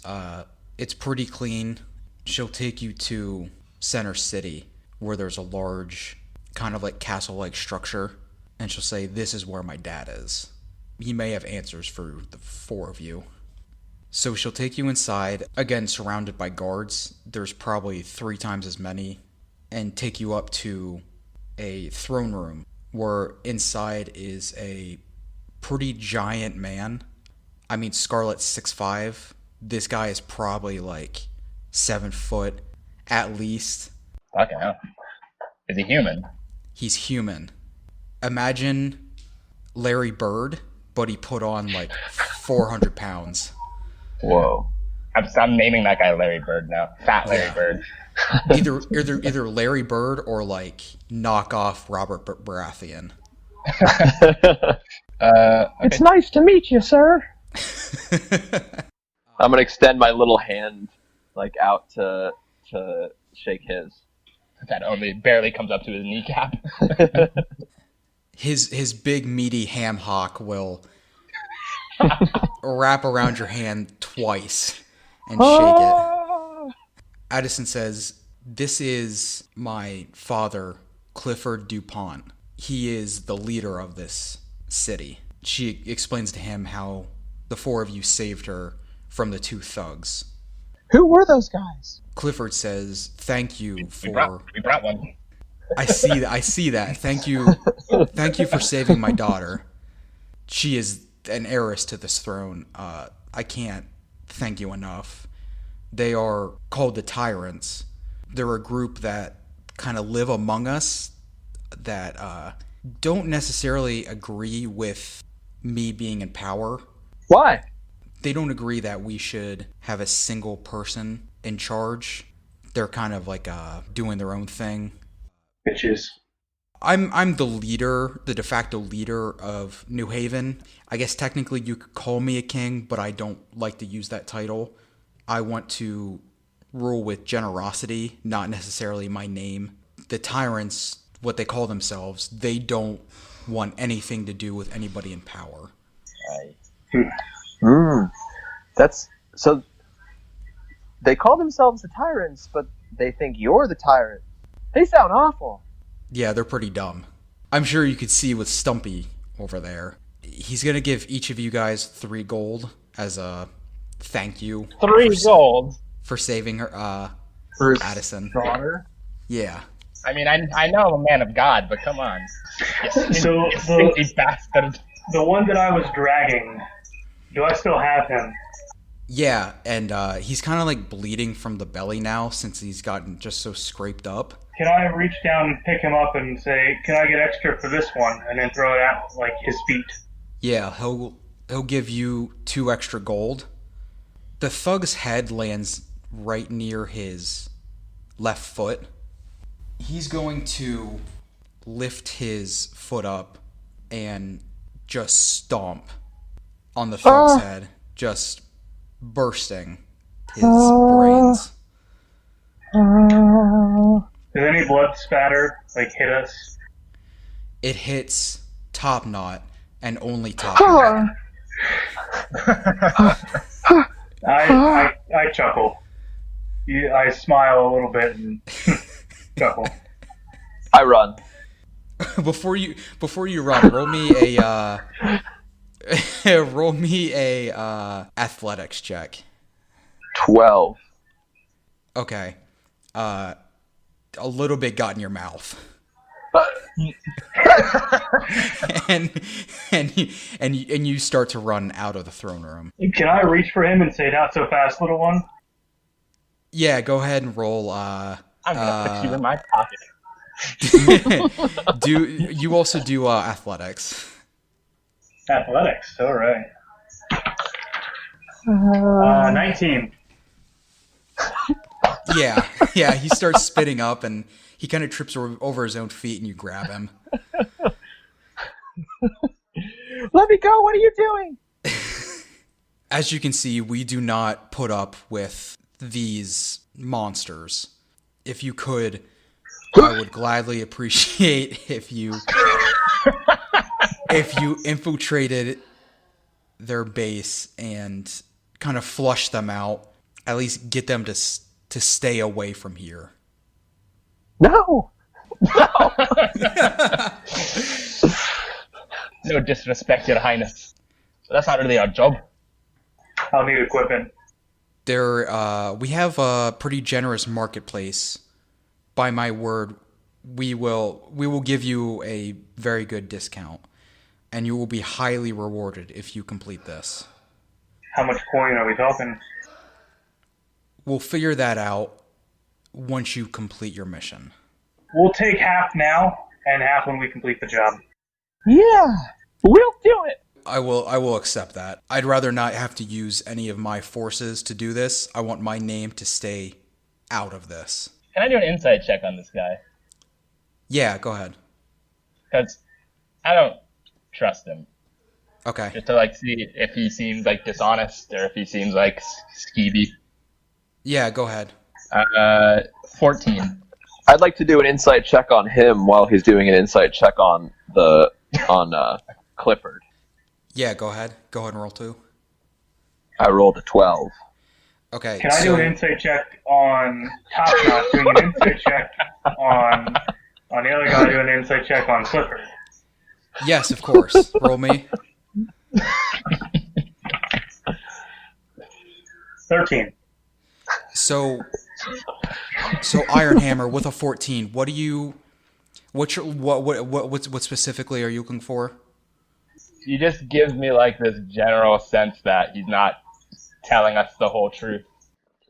It's pretty clean. She'll take you to Center City, where there's a large, kind of like castle-like structure, and she'll say, "This is where my dad is." He may have answers for the four of you. So she'll take you inside, again surrounded by guards. There's probably 3 times as many, and take you up to a throne room, where inside is a pretty giant man. I mean, Scarlet's 6'5". This guy is probably like 7 foot at least. Fucking hell. Is he human? He's human. Imagine Larry Bird, but he put on like 400 pounds. Whoa. I'm naming that guy Larry Bird now. Fat Larry Bird. either Larry Bird or like knockoff Robert Baratheon. Okay. It's nice to meet you, sir. I'm gonna extend my little hand like out to shake his. That only barely comes up to his kneecap. His big meaty ham hock will wrap around your hand twice and shake it. Addison says, "This is my father, Clifford DuPont. He is the leader of this city." She explains to him how the 4 of you saved her from the two thugs. Who were those guys? Clifford says, "Thank you We for." brought one. I see that. Thank you for saving my daughter. She is an heiress to this throne. I can't thank you enough. They are called the Tyrants. They're a group that kind of live among us that don't necessarily agree with me being in power. Why? They don't agree that we should have a single person in charge. They're kind of like doing their own thing. Bitches. I'm the leader, the de facto leader of New Haven. I guess technically you could call me a king, but I don't like to use that title. I want to rule with generosity, not necessarily my name. The Tyrants, what they call themselves, they don't want anything to do with anybody in power. That's so. They call themselves the Tyrants, but they think you're the tyrant. They sound awful. Yeah, they're pretty dumb. I'm sure you could see with Stumpy over there. He's going to give each of you guys 3 gold as a thank you. 3 gold? For saving her, For his Addison. daughter? Yeah. I mean, I know I'm a man of God, but come on. So you stinky bastard. The one that I was dragging, do I still have him? Yeah, and he's kind of like bleeding from the belly now since he's gotten just so scraped up. Can I reach down and pick him up and say, can I get extra for this one? And then throw it at, like, his feet. Yeah, he'll give you 2 extra gold. The thug's head lands right near his left foot. He's going to lift his foot up and just stomp on the thug's head, just bursting his brains. Does any blood spatter, like, hit us? It hits Top Knot and only Top Knot. I chuckle. I smile a little bit and chuckle. I run. Before you run, roll me a athletics check. 12. Okay. A little bit got in your mouth. and you start to run out of the throne room. Can I reach for him and say, not so fast, little one? Yeah, go ahead and roll. I'm gonna put you in my pocket. You also do athletics? Athletics, all right. 19. Yeah, he starts spitting up and he kind of trips over his own feet and you grab him. Let me go, what are you doing? As you can see, we do not put up with these monsters. If you could, I would gladly appreciate if you infiltrated their base and kind of flush them out, at least get them to stay away from here. No. No disrespect, Your Highness. But that's not really our job. I'll need equipment. We have a pretty generous marketplace. By my word, we will give you a very good discount, and you will be highly rewarded if you complete this. How much coin are we talking? We'll figure that out once you complete your mission. We'll take half now and half when we complete the job. Yeah, we'll do it. I will accept that. I'd rather not have to use any of my forces to do this. I want my name to stay out of this. Can I do an insight check on this guy? Yeah, go ahead. Because I don't trust him. Okay. Just to see if he seems dishonest or if he seems skeevy. Yeah, go ahead. 14. I'd like to do an insight check on him while he's doing an insight check on Clifford. Yeah, go ahead. Go ahead and roll 2. I rolled a 12. Okay. Can I do an insight check on Top Knot, doing an insight check on the other guy, doing an insight check on Clifford? Yes, of course. Roll me. 13. So Iron Hammer with a 14. What specifically are you looking for? He just gives me like this general sense that he's not telling us the whole truth.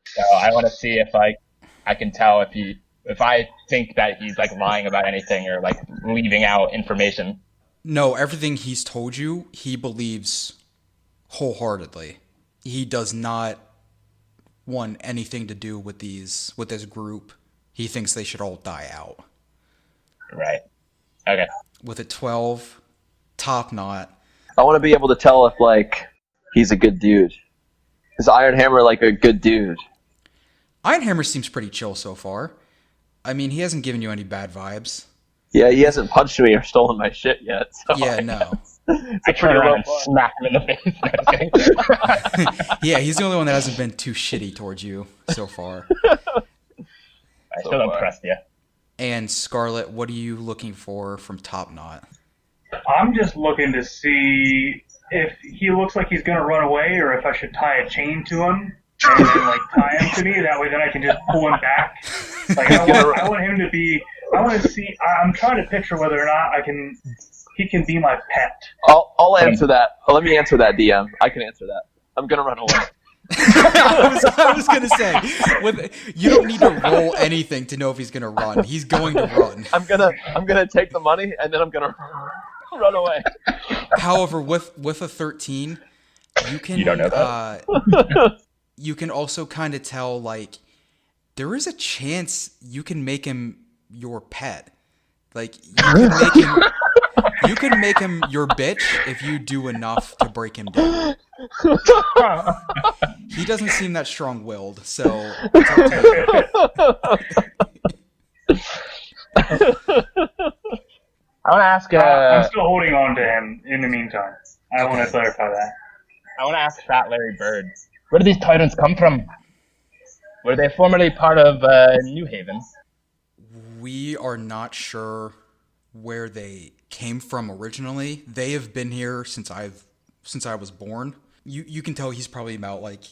So I want to see if I can tell if I think that he's like lying about anything or like leaving out information. No, everything he's told you, he believes wholeheartedly. He does not want anything to do with this group. He thinks they should all die out. Right. Okay. With a 12, top knot. I want to be able to tell if, like, he's a good dude. Is Iron Hammer, like, a good dude? Iron Hammer seems pretty chill so far. I mean, he hasn't given you any bad vibes. Yeah, he hasn't punched me or stolen my shit yet. So Yeah, no. I turn around and smack him in the face. Yeah, he's the only one that hasn't been too shitty towards you so far. I still don't trust you. And Scarlet, what are you looking for from Top Knot? I'm just looking to see if he looks like he's going to run away or if I should tie a chain to him and then, like, tie him to me. That way then I can just pull him back. Like, I want him to be... I want to see... I'm trying to picture whether or not he can be my pet. I'll answer that. Let me answer that, DM. I can answer that. I'm going to run away. I was going to say, you don't need to roll anything to know if he's going to run. He's going to run. I'm gonna take the money, and then I'm going to run away. However, with a 13, you can... You don't know that? You can also kind of tell, like, there is a chance you can make him your pet. Like, you can make him your bitch if you do enough to break him down. He doesn't seem that strong-willed, so it's up to you. I want to ask... I'm still holding on to him in the meantime. I want to clarify that. I want to ask Fat Larry Bird, where do these tyrants come from? Were they formerly part of New Haven? We are not sure where they came from originally. They have been here since I was born. You can tell he's probably about like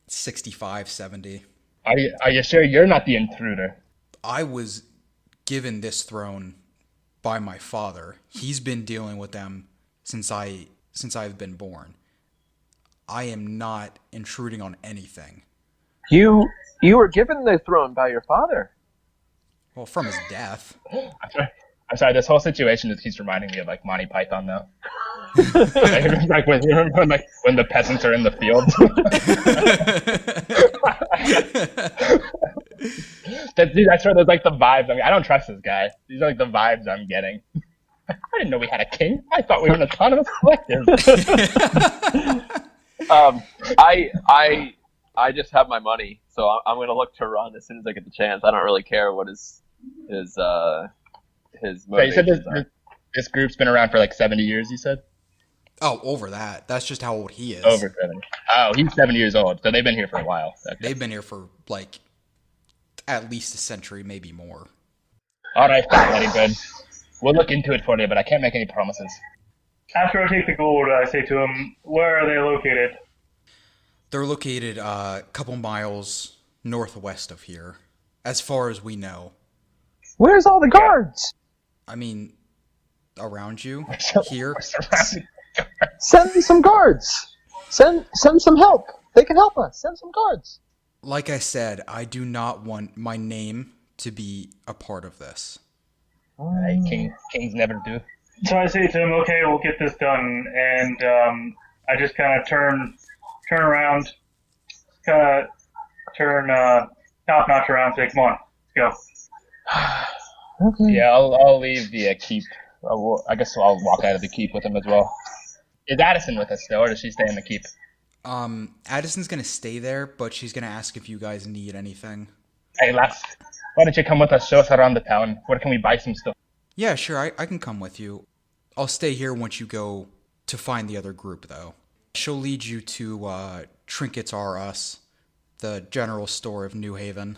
65, 70. Are you sure you're not the intruder? I was given this throne by my father. He's been dealing with them since I've been born. I am not intruding on anything. You were given the throne by your father. Well, from his death. I'm sorry, this whole situation keeps reminding me of like Monty Python though. Like when the peasants are in the field. That's where there's like the vibes. I mean, I don't trust this guy. These are like the vibes I'm getting. I didn't know we had a king. I thought we were an autonomous collective. I just have my money, so I'm going to look to run as soon as I get the chance. I don't really care what his motivations you said are. this group's been around for like 70 years, you said? Oh, over that. That's just how old he is. Over 70. Oh, he's 70 years old, so they've been here for a while. Okay. They've been here for like at least a century, maybe more. All right, Fat Larry Bird. We'll look into it for you, but I can't make any promises. After I take the gold, I say to him, where are they located? They're located a couple miles northwest of here, as far as we know. Where's all the guards? I mean, around you, here. Send some guards. Send some help. They can help us. Send some guards. Like I said, I do not want my name to be a part of this. Kings never do. So I say to him, okay, we'll get this done. And I just kind of turn around, turn Top Notch around, say, come on, let's go. Okay. Yeah, I'll leave the keep. I guess I'll walk out of the keep with him as well. Is Addison with us still, or does she stay in the keep? Addison's gonna stay there, but she's gonna ask if you guys need anything. Hey, lass, why don't you come with us, show us around the town? Where can we buy some stuff? Yeah, sure, I can come with you. I'll stay here once you go to find the other group, though. She'll lead you to Trinkets R Us, the general store of New Haven.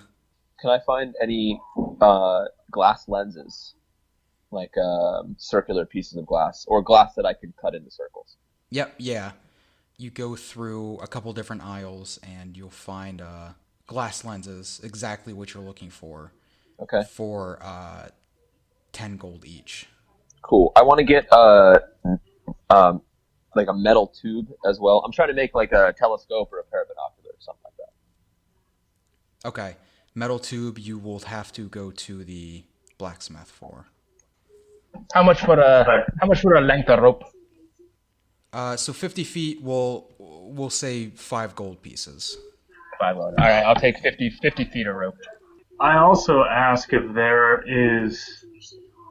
Can I find any glass lenses? Like circular pieces of glass, or glass that I could cut into circles. Yep, yeah. you go through a couple different aisles and you'll find glass lenses, exactly what you're looking for, Okay. for 10 gold each. Cool. I want to get like a metal tube as well. I'm trying to make like a telescope or a pair of binoculars or something like that. Okay. Metal tube you will have to go to the blacksmith for. How much for a length of rope? So 50 feet we'll say 5 gold pieces. 5 gold. All right, I'll take 50 feet of rope. I also ask if there is,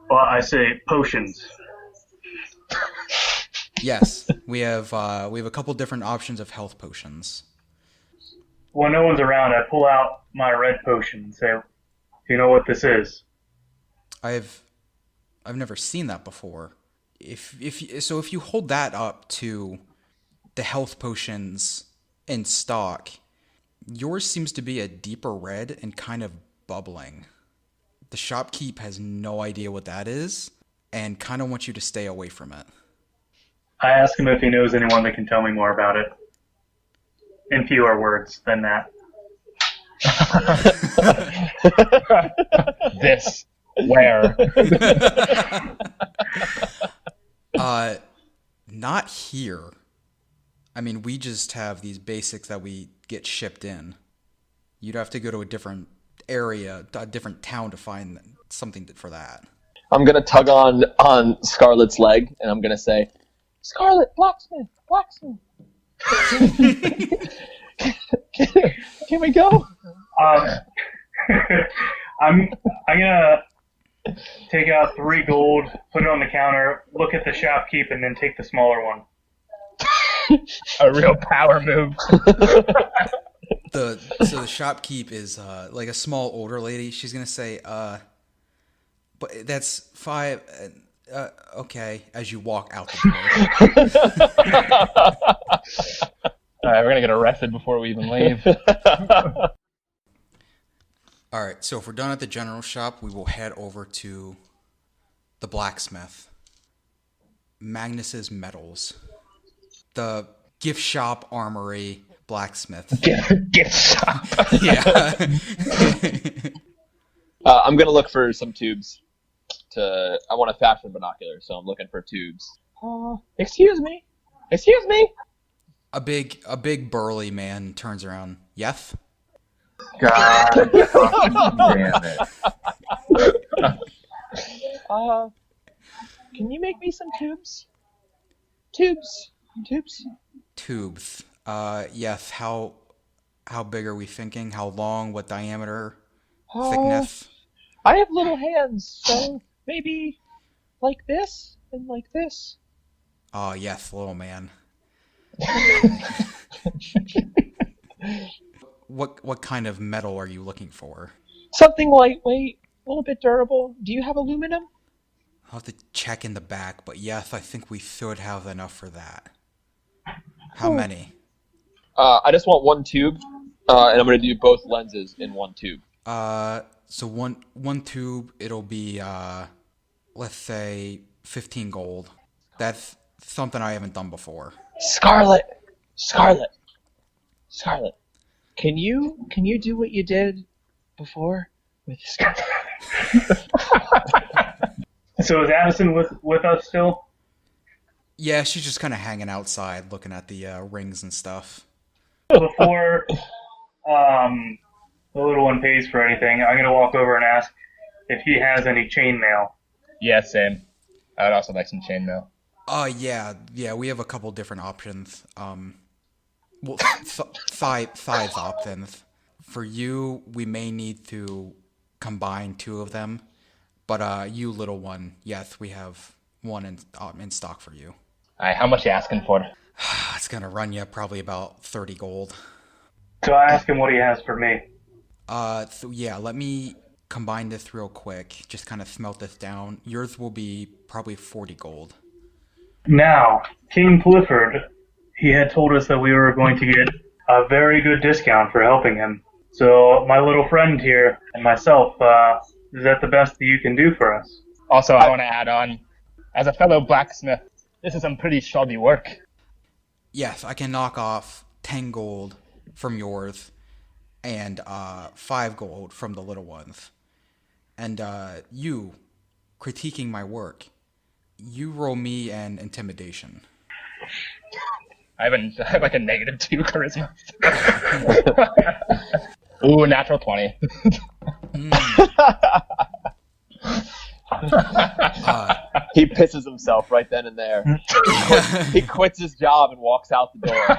well, I say potions. Yes, we have a couple different options of health potions. When no one's around, I pull out my red potion and say, "Do you know what this is?" I've never seen that before. If you hold that up to the health potions in stock, yours seems to be a deeper red and kind of bubbling. The shopkeep has no idea what that is and kind of wants you to stay away from it. I ask him if he knows anyone that can tell me more about it. In fewer words than that. This. Where? Not here. I mean, we just have these basics that we get shipped in. You'd have to go to a different area, a different town to find something for that. I'm gonna tug on Scarlet's leg and I'm gonna say, "Scarlet, blacksmith. Can we go?" I'm gonna take out 3 gold, put it on the counter, look at the shopkeep, and then take the smaller one. A real power move. So the shopkeep is like a small older lady. She's gonna say, but that's 5. Okay, as you walk out the door. All right, we're gonna get arrested before we even leave. All right, so if we're done at the general shop, we will head over to the blacksmith. Magnus's Metals. The gift shop, armory, blacksmith. Gift shop. Yeah. I'm gonna look for some tubes. I want a fashion binocular, so I'm looking for tubes. Excuse me. A big burly man turns around. Yeth? God damn it. Can you make me some tubes? Tubes. Tubes. Yeth, how big are we thinking? How long? What diameter? Thickness? I have little hands, so maybe like this and like this. Oh, Yeth, little man. What kind of metal are you looking for? Something lightweight, a little bit durable. Do you have aluminum? I'll have to check in the back, but yes, I think we should have enough for that. How many? I just want 1 tube, and I'm going to do both lenses in 1 tube. So one tube, it'll be, let's say, 15 gold. That's something I haven't done before. Scarlet. Can you do what you did before with Scarlet? So is Addison with us still? Yeah, she's just kind of hanging outside, looking at the rings and stuff. Before the little one pays for anything, I'm gonna walk over and ask if he has any chainmail. Yeah, same. I would also like some chainmail. Yeah, we have a couple different options. Well, 5 options. For you, we may need to combine 2 of them, but you, little one, yes, we have 1 in stock for you. All right, how much you asking for? It's gonna run you probably about 30 gold. So I ask him what he has for me. So yeah, let me combine this real quick. Just kind of smelt this down. Yours will be probably 40 gold. Now, King Clifford, he had told us that we were going to get a very good discount for helping him. So my little friend here and myself, is that the best that you can do for us? Also, I want to add on, as a fellow blacksmith, this is some pretty shoddy work. Yes, I can knock off 10 gold from yours and 5 gold from the little ones. And you, critiquing my work, you roll me an intimidation. I have like a -2 charisma. Ooh, natural 20. He pisses himself right then and there. He quits his job and walks out the door.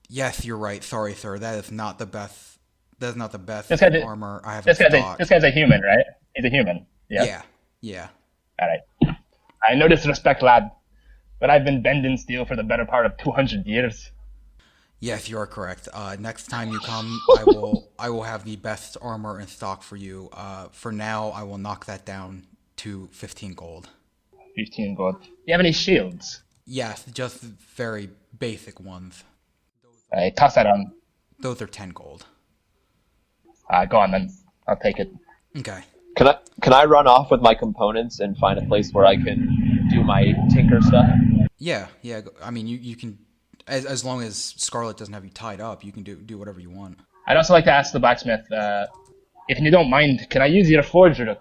Yes, you're right. Sorry, sir. That is not the best. That is not the best This guy did- armor I have in This stock. guy's a human, right? He's a human. Yeah. Yeah. All right. I no disrespect, lad, but I've been bending steel for the better part of 200 years. Yes, you are correct. Next time you come, I will have the best armor in stock for you. For now, I will knock that down to 15 gold. 15 gold. Do you have any shields? Yes, just very basic ones. I toss that on. Those are 10 gold. Go on then. I'll take it. Okay. Can I run off with my components and find a place where I can do my tinker stuff? Yeah. I mean, you can, as long as Scarlet doesn't have you tied up, you can do whatever you want. I'd also like to ask the blacksmith, if you don't mind, can I use your forge real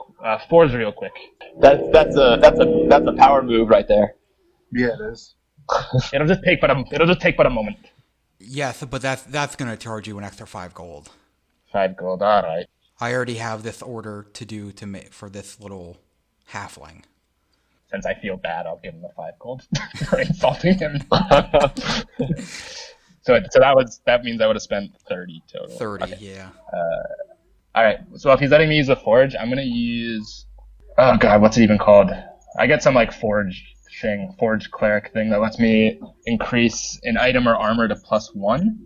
quick? That's a power move right there. Yeah, it is. It'll just take but a moment. Yes, but that's gonna charge you an extra 5 gold. 5 gold. All right. I already have this order to do for this little halfling. Since I feel bad, I'll give him the 5 gold for insulting him. So that means I would have spent 30 total. 30, Okay. yeah. All right. So if he's letting me use the forge, I'm gonna use. Oh god, what's it even called? I get some like forge cleric thing that lets me increase an item or armor to +1,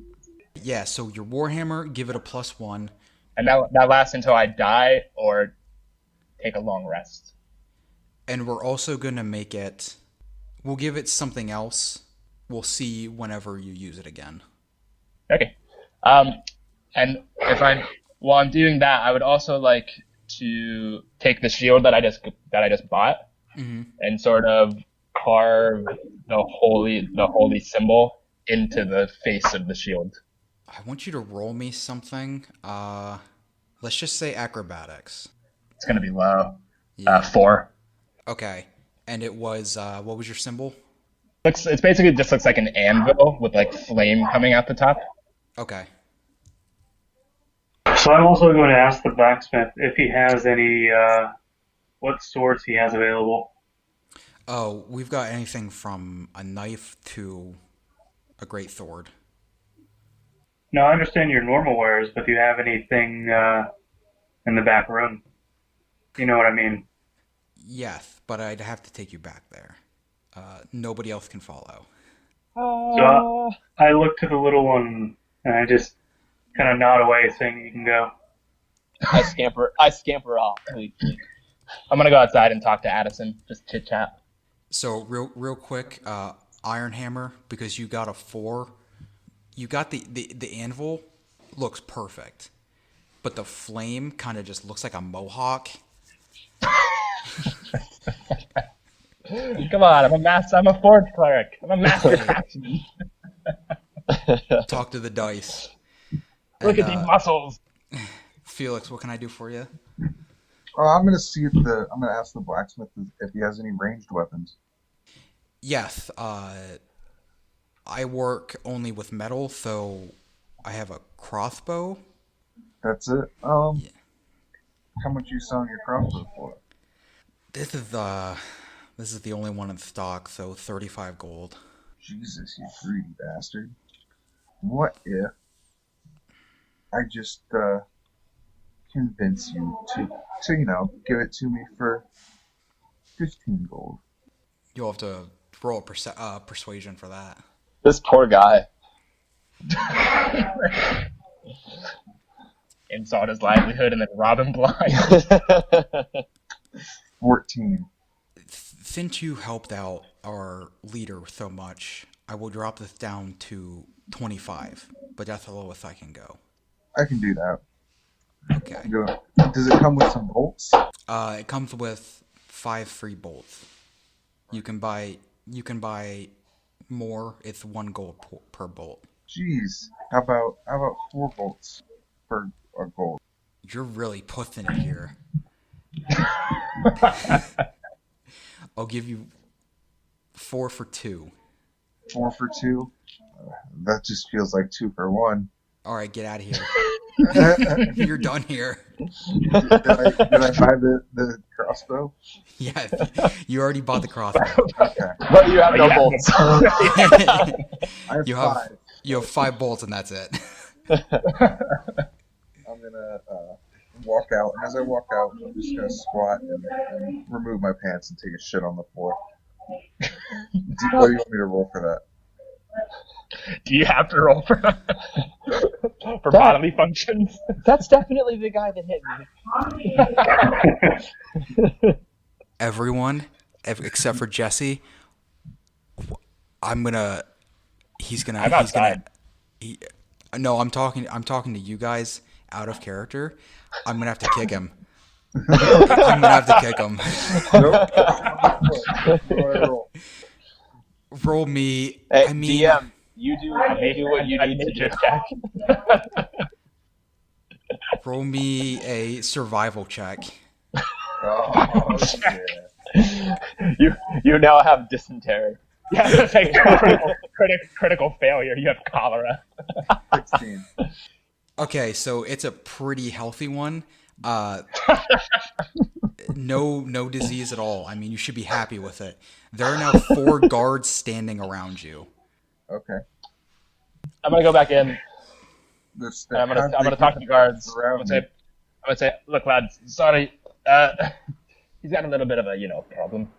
Yeah, so your Warhammer, give it a +1. and that lasts until I die or take a long rest. And we're also going to make it... We'll give it something else. We'll see whenever you use it again. Okay. And while I'm doing that, I would also like to take the shield that I just bought and sort of carve the holy symbol into the face of the shield. I want you to roll me something. Let's just say acrobatics. It's gonna be low. Yeah. 4. Okay. And it was, what was your symbol? It basically just looks like an anvil with like flame coming out the top. Okay. So I'm also going to ask the blacksmith if he has any, what swords he has available. Oh, we've got anything from a knife to a great sword. Now, I understand your normal wares, but do you have anything in the back room? You know what I mean? Yes, but I'd have to take you back there. Nobody else can follow. So I look to the little one, and I just kind of nod away, saying you can go. I scamper off. I'm gonna go outside and talk to Addison. Just chit chat. So real quick, Iron Hammer, because you got a 4. You got the anvil looks perfect, but the flame kind of just looks like a mohawk. Come on, I'm a forge cleric. I'm a master craftsman. Talk to the dice. Look at these muscles. Felix, what can I do for you? I'm gonna ask the blacksmith if he has any ranged weapons. Yes, I work only with metal, so I have a crossbow. That's it. How much you selling your crossbow for? This is the only one in stock, so 35 gold. Jesus, you greedy bastard. What if I just convince you to give it to me for 15 gold? You'll have to roll a persuasion for that. This poor guy. Insult his livelihood and then rob him blind. 14. Since you helped out our leader so much, I will drop this down to 25, but that's the lowest I can go. I can do that. Okay. Does it come with some bolts? It comes with 5 free bolts. You can buy You can buy more. It's 1 gold per bolt. Jeez, how about 4 bolts for a gold? You're really pushing it here. I'll give you 4 for 2. 4 for 2? That just feels like 2 for 1. All right, get out of here. You're done here. Did I buy the crossbow? Yeah, you already bought the crossbow. Okay. But you have no bolts. I have You 5. have 5 bolts and that's it. I'm gonna walk out, and as I walk out, I'm just gonna squat and remove my pants and take a shit on the floor. What do you want me to roll for that? Do you have to roll for bodily functions? That's definitely the guy that hit me. Everyone, except for Jesse, I'm outside. No, I'm talking to you guys out of character. I'm gonna have to kick him. I'm gonna have to kick him. Nope. Roll me. Hey, I mean, DM, you do what you need to do. Roll me a survival check. Oh, yeah. You now have dysentery. Yeah, it's like critical failure. You have cholera. 16. Okay, so it's a pretty healthy one. No disease at all. I mean, you should be happy with it. There are now 4 guards standing around you. Okay. I'm gonna go back in. This, I'm gonna talk to the guards. I'm gonna say, look, lads, sorry. He's got a little bit of a problem.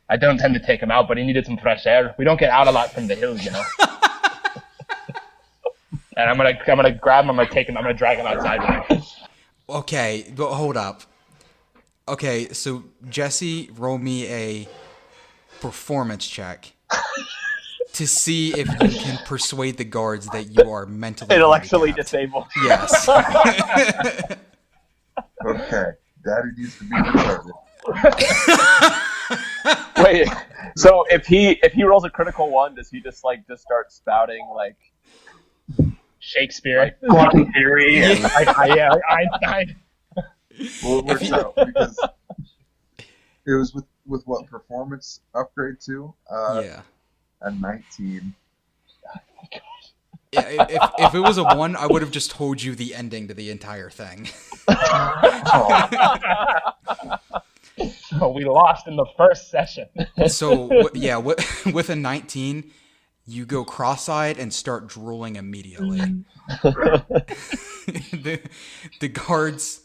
I don't tend to take him out, but he needed some fresh air. We don't get out a lot from the hills, And I'm gonna grab him. I'm gonna take him. I'm gonna drag him outside with me. Okay, but hold up. Okay, so Jesse, roll me a performance check to see if you can persuade the guards that you are mentally Intellectually handicapped. disabled. Yes. Okay. Daddy needs to be retarded. Wait, so if he rolls a critical 1, does he just start spouting like Shakespeare. Quantum theory. And Einstein. Well, it works out because it was with what performance upgrade to? Yeah. A 19. Yeah, if it was a 1, I would have just told you the ending to the entire thing. Oh, we lost in the first session. So, with a 19, you go cross-eyed and start drooling immediately. The guards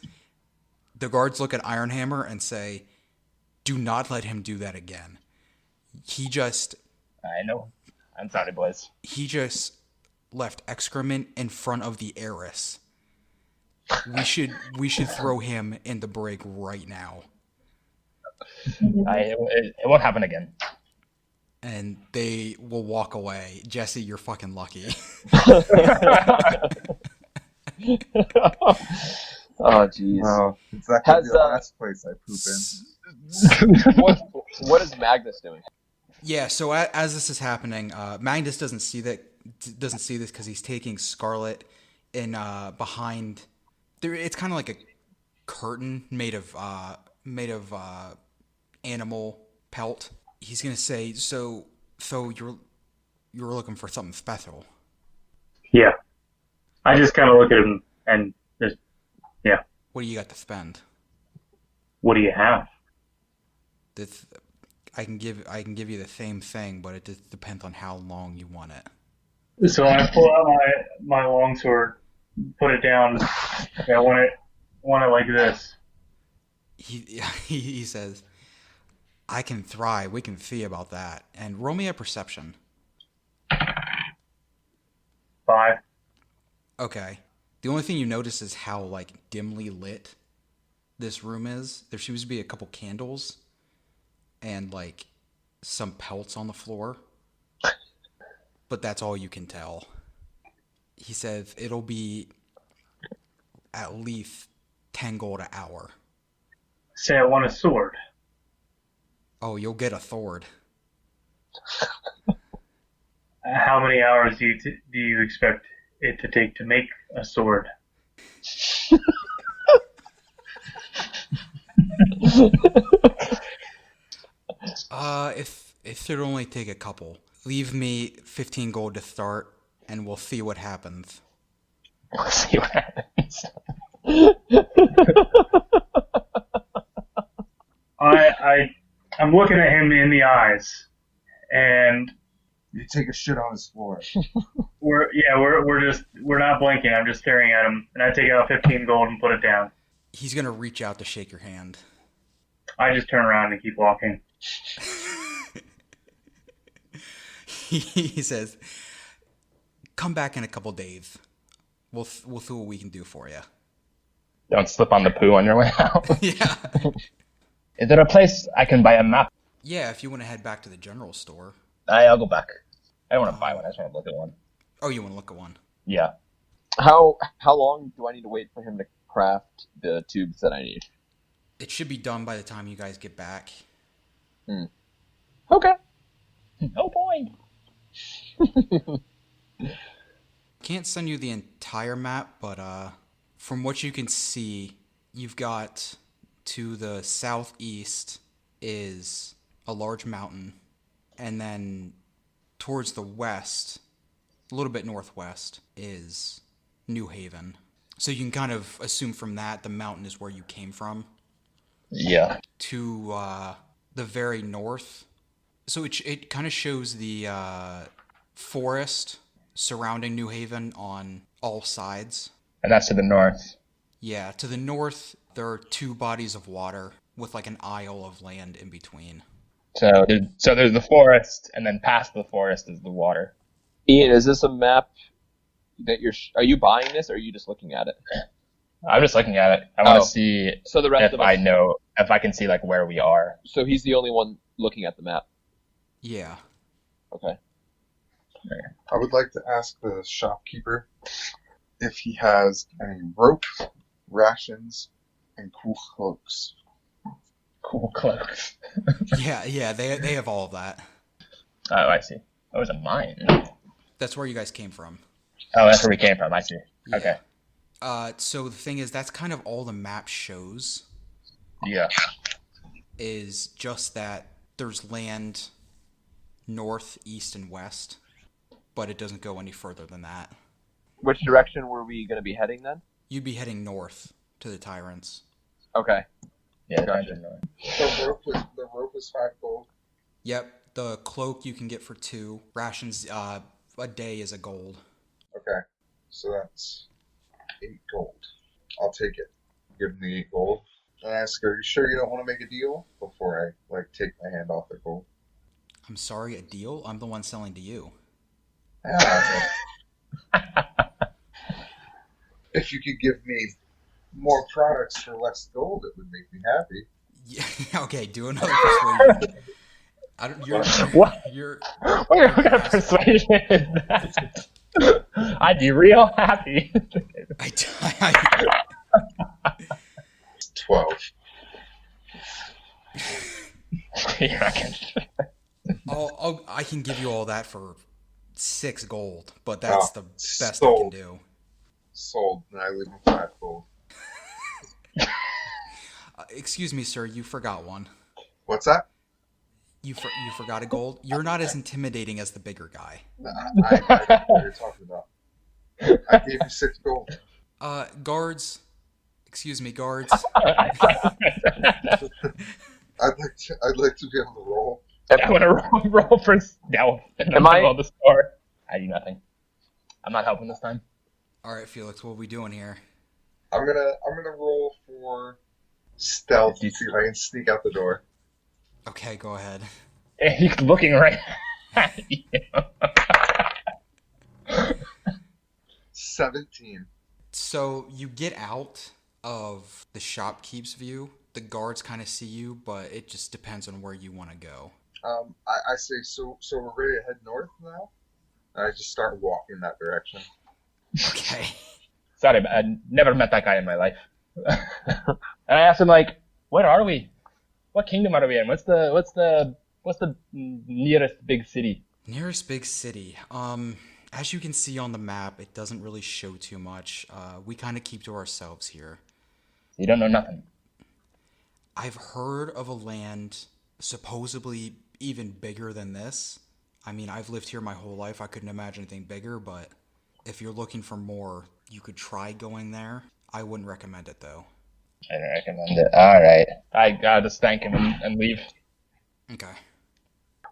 look at Ironhammer and say, "Do not let him do that again." I know. I'm sorry, boys. He just left excrement in front of the heiress. We should throw him in the brig right now. It won't happen again. And they will walk away. Jesse, you're fucking lucky. Oh, jeez. Well, it's not gonna be the last place I poop in. What is Magnus doing? Yeah, so as this is happening, Magnus doesn't see this because he's taking Scarlet in behind. It's kind of like a curtain made of animal pelt. He's gonna say, so you're looking for something special. yeah. I just kind of look at him and just, yeah. What do you got to spend? What do you have? I can give you the same thing, but it just depends on how long you want it. So I pull out my longsword, put it down. I want it like this. He says, "I can thrive. We can see about that." And roll me a perception. 5. Okay. The only thing you notice is how dimly lit this room is. There seems to be a couple candles and some pelts on the floor. But that's all you can tell. He says it'll be at least 10 gold an hour. Say I want a sword. Oh, you'll get a sword. How many hours do you expect it to take to make a sword? If it'd only take a couple, leave me 15 gold to start, and we'll see what happens. We'll see what happens. I'm looking at him in the eyes, and You take a shit on his floor. we're not blinking. I'm just staring at him, and I take out 15 gold and put it down. He's gonna reach out to shake your hand. I just turn around and keep walking. He says, "Come back in a couple days. We'll see what we can do for you." Don't slip on the poo on your way out. Yeah. Is there a place I can buy a map? Yeah, if you want to head back to the general store. I'll go back. I don't want to buy one. I just want to look at one. Oh, you want to look at one? Yeah. How long do I need to wait for him to craft the tubes that I need? It should be done by the time you guys get back. Okay. Oh boy. Can't send you the entire map, but from what you can see, you've got to the southeast is a large mountain, and then towards the west, a little bit northwest, is New Haven. So you can kind of assume from that the mountain is where you came from. Yeah. To the very north. So it kind of shows the forest surrounding New Haven on all sides. And that's to the north. Yeah, to the north, there are two bodies of water with like an isle of land in between. So there's the forest, and then past the forest is the water. Ian, is this a map that are you buying this, or are you just looking at it? I'm just looking at it. I want to see So the rest if of us, I know, if I can see like where we are. So he's the only one looking at the map. Yeah. Okay. I would like to ask the shopkeeper if he has any rope, rations, and cool cloaks. Cool cloaks. Yeah, they have all of that. Oh, I see. Oh, it was a mine. That's where you guys came from. Oh, that's where we came from. I see. Yeah. Okay. So the thing is, that's kind of all the map shows, Yeah. is just that there's land north, east, and west, but it doesn't go any further than that. Which direction were we going to be heading then? You'd be heading north to the Tyrants. Okay. Yeah. Gotcha. The rope is 5 gold. Yep, the cloak you can get for 2. Rations, a day is a gold. Okay, so that's 8 gold. I'll take it. Give him the 8 gold. And I ask her, "Are you sure you don't want to make a deal?" Before I take my hand off the gold. I'm sorry, a deal? I'm the one selling to you. Yeah, if you could give me more products for less gold, it would make me happy. Yeah, okay, do another persuasion. I don't. What? You're. What kind of persuasion is that? I'd be real happy. 12. You reckon? I can give you all that for 6 gold, but that's the best sold. I can do. Sold, and I leave him 5 gold. Excuse me, sir, you forgot one. What's that? You forgot a gold? You're not as intimidating as the bigger guy. I don't know what you're talking about. I gave you 6 gold. Guards. Excuse me, guards. I'd like to be able to roll. I want to roll for stealth. Am I roll the score? I do nothing. I'm not helping this time. All right, Felix, what are we doing here? I'm gonna roll for stealth to see if I can sneak out the door. Okay, go ahead. He's looking right at you. 17. So you get out of the shopkeep's view. The guards kind of see you, but it just depends on where you want to go. I say, so we're ready to head north now? And I just start walking that direction. Okay. Sorry, I never met that guy in my life. And I asked him, like, where are we? What kingdom are we in? What's the What's the nearest big city? Nearest big city. As you can see on the map, it doesn't really show too much. We kind of keep to ourselves here. You don't know nothing. I've heard of a land supposedly even bigger than this. I mean, I've lived here my whole life. I couldn't imagine anything bigger, but if you're looking for more, you could try going there. I wouldn't recommend it, though. I don't recommend it. All right. I'll just thank him and leave. Okay.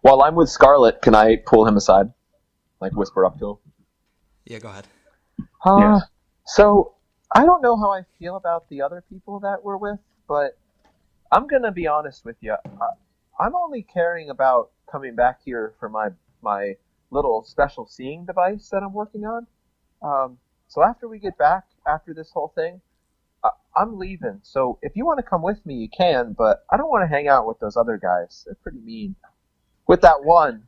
While I'm with Scarlet, can I pull him aside? Like whisper up to him? Yeah, go ahead. Yeah. So, I don't know how I feel about the other people that we're with, but I'm going to be honest with you. I'm only caring about coming back here for my little special seeing device that I'm working on. So after we get back, after this whole thing, I'm leaving. So if you want to come with me, you can, but I don't want to hang out with those other guys. They're pretty mean. With that one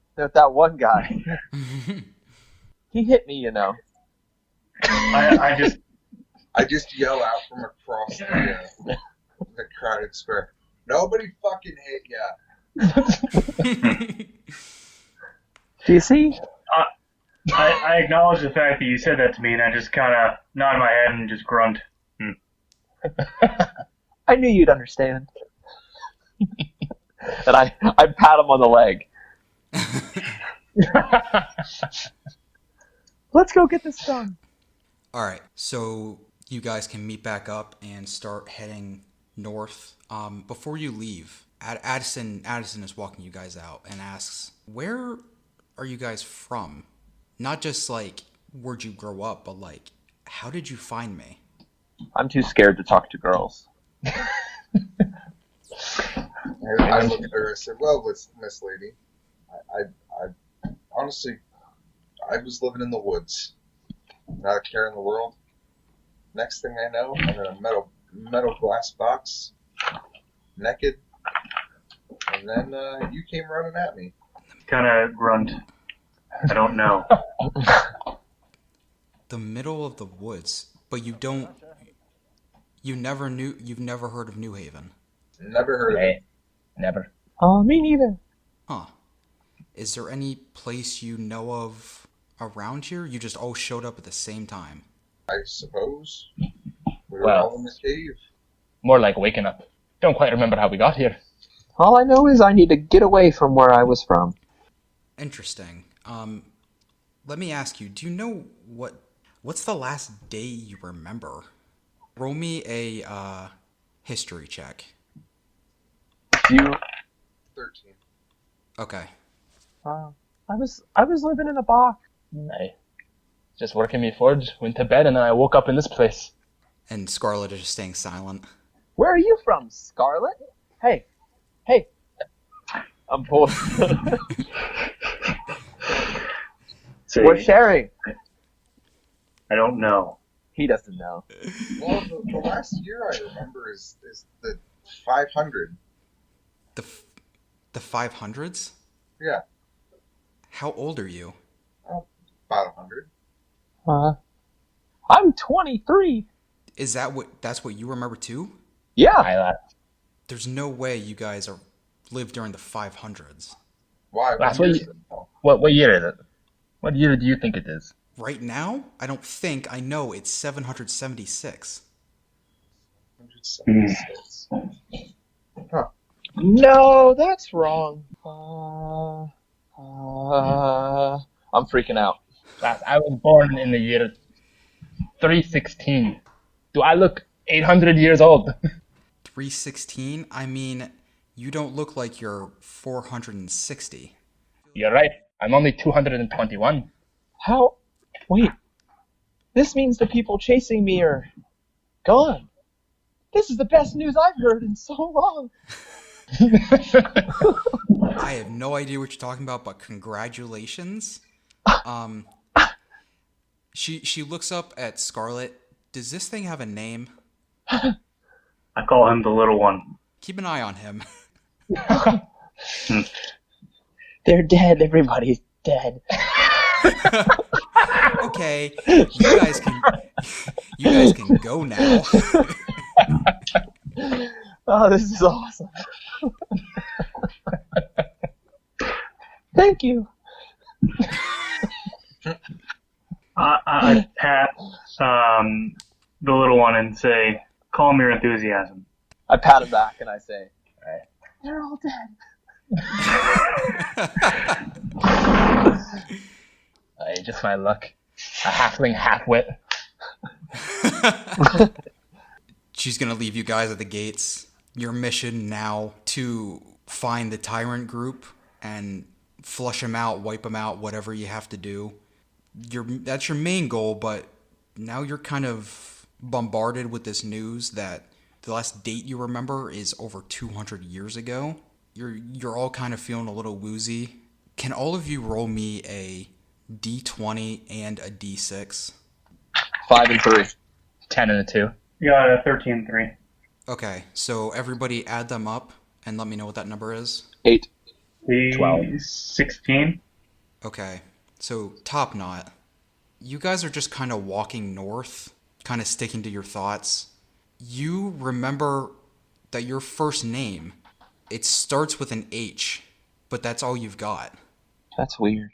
guy. He hit me, you know. I just yell out from across the crowded square. Nobody fucking hit ya. Do you see? I acknowledge the fact that you said that to me, and I just kind of nod my head and just grunt. I knew you'd understand. And I pat him on the leg. Let's go get this done. All right, so you guys can meet back up and start heading north. Before you leave, Addison is walking you guys out and asks, "Where are you guys from? Not just like where'd you grow up, but like how did you find me?" I'm too scared to talk to girls. I looked at her. I said, "Well, Miss Lady, I honestly, I was living in the woods, not a care in the world. Next thing I know, I'm in a metal glass box, naked, and then you came running at me." Kind of grunt. I don't know. The middle of the woods, but you've never heard of New Haven. Never heard of Right. it. Never. Me neither. Huh. Is there any place you know of around here? You just all showed up at the same time. I suppose we were Well. all in the cave. More like waking up. Don't quite remember how we got here. All I know is I need to get away from where I was from. Interesting. Let me ask you, do you know what's the last day you remember? Roll me a history check. You 13. Okay. I was living in a box. I just working me forge, went to bed, and then I woke up in this place. And Scarlet is just staying silent. Where are you from, Scarlet? Hey. I'm bored. See, We're sharing. I don't know. He doesn't know. Well, the last year I remember is the 500. The 500s? Yeah, How old are you? about 100. I'm 23. Is that's what you remember too? Yeah. I laughed. There's no way you guys lived during the 500s. Why? That's What what year you- is it? Oh, What year is it? What year do you think it is? Right now, I know it's 776. 176. No, that's wrong. I'm freaking out. I was born in the year 316. Do I look 800 years old? 316? I mean, you don't look like you're 460. You're right. I'm only 221. How? Wait. This means the people chasing me are gone. This is the best news I've heard in so long. I have no idea what you're talking about, but congratulations. She looks up at Scarlet. Does this thing have a name? I call him the little one. Keep an eye on him. They're dead. Everybody's dead. Okay, you guys can go now. Oh, this is awesome. Thank you. I pat the little one and say, "Calm your enthusiasm." I pat him back and I say, "They're all dead." Just my luck. A halfling half-wit. She's gonna leave you guys at the gates. Your mission now to find the tyrant group and flush them out, wipe them out, whatever you have to do. That's your main goal, but now you're kind of bombarded with this news that the last date you remember is over 200 years ago. You're all kind of feeling a little woozy. Can all of you roll me a D20 and a D6? 5 and 3. 10 and a 2. Yeah, 13-3. Okay, so everybody add them up and let me know what that number is. 8. 12. 16. Okay, so top knot. You guys are just kind of walking north, kind of sticking to your thoughts. You remember that your first name, it starts with an H, but that's all you've got. That's weird.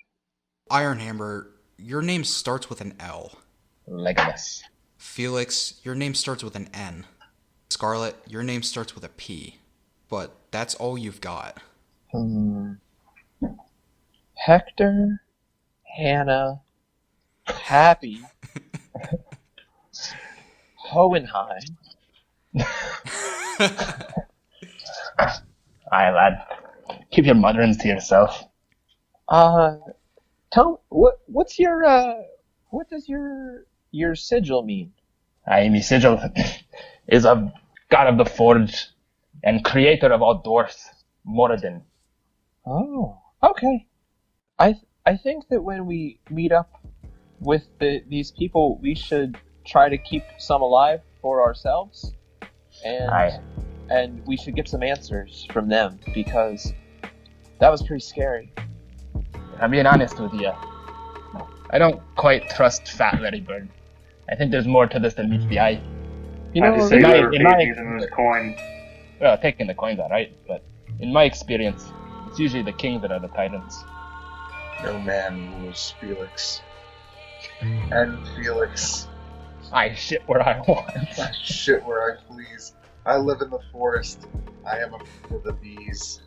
Ironhammer, your name starts with an L. Legolas. Felix, your name starts with an N. Scarlet, your name starts with a P. But that's all you've got. Hector, Hannah, Happy, Hohenheim. Aye, lad. Keep your mutterings to yourself. Tell what does your sigil mean? Aye, me sigil is a god of the forge and creator of all dwarfs, Moradin. Oh, okay. I think that when we meet up with these people, we should try to keep some alive for ourselves, and we should get some answers from them, because that was pretty scary. I'm being honest with you. I don't quite trust Fat Reddybird. I think there's more to this than meets the eye. You I know, just say in my- whoever in pays my- using those coins. Well, taking the coins alright, but in my experience, it's usually the kings that are the tyrants. No man rules Felix. And Felix, I shit where I want. I shit where I please. I live in the forest. I am a for the bees.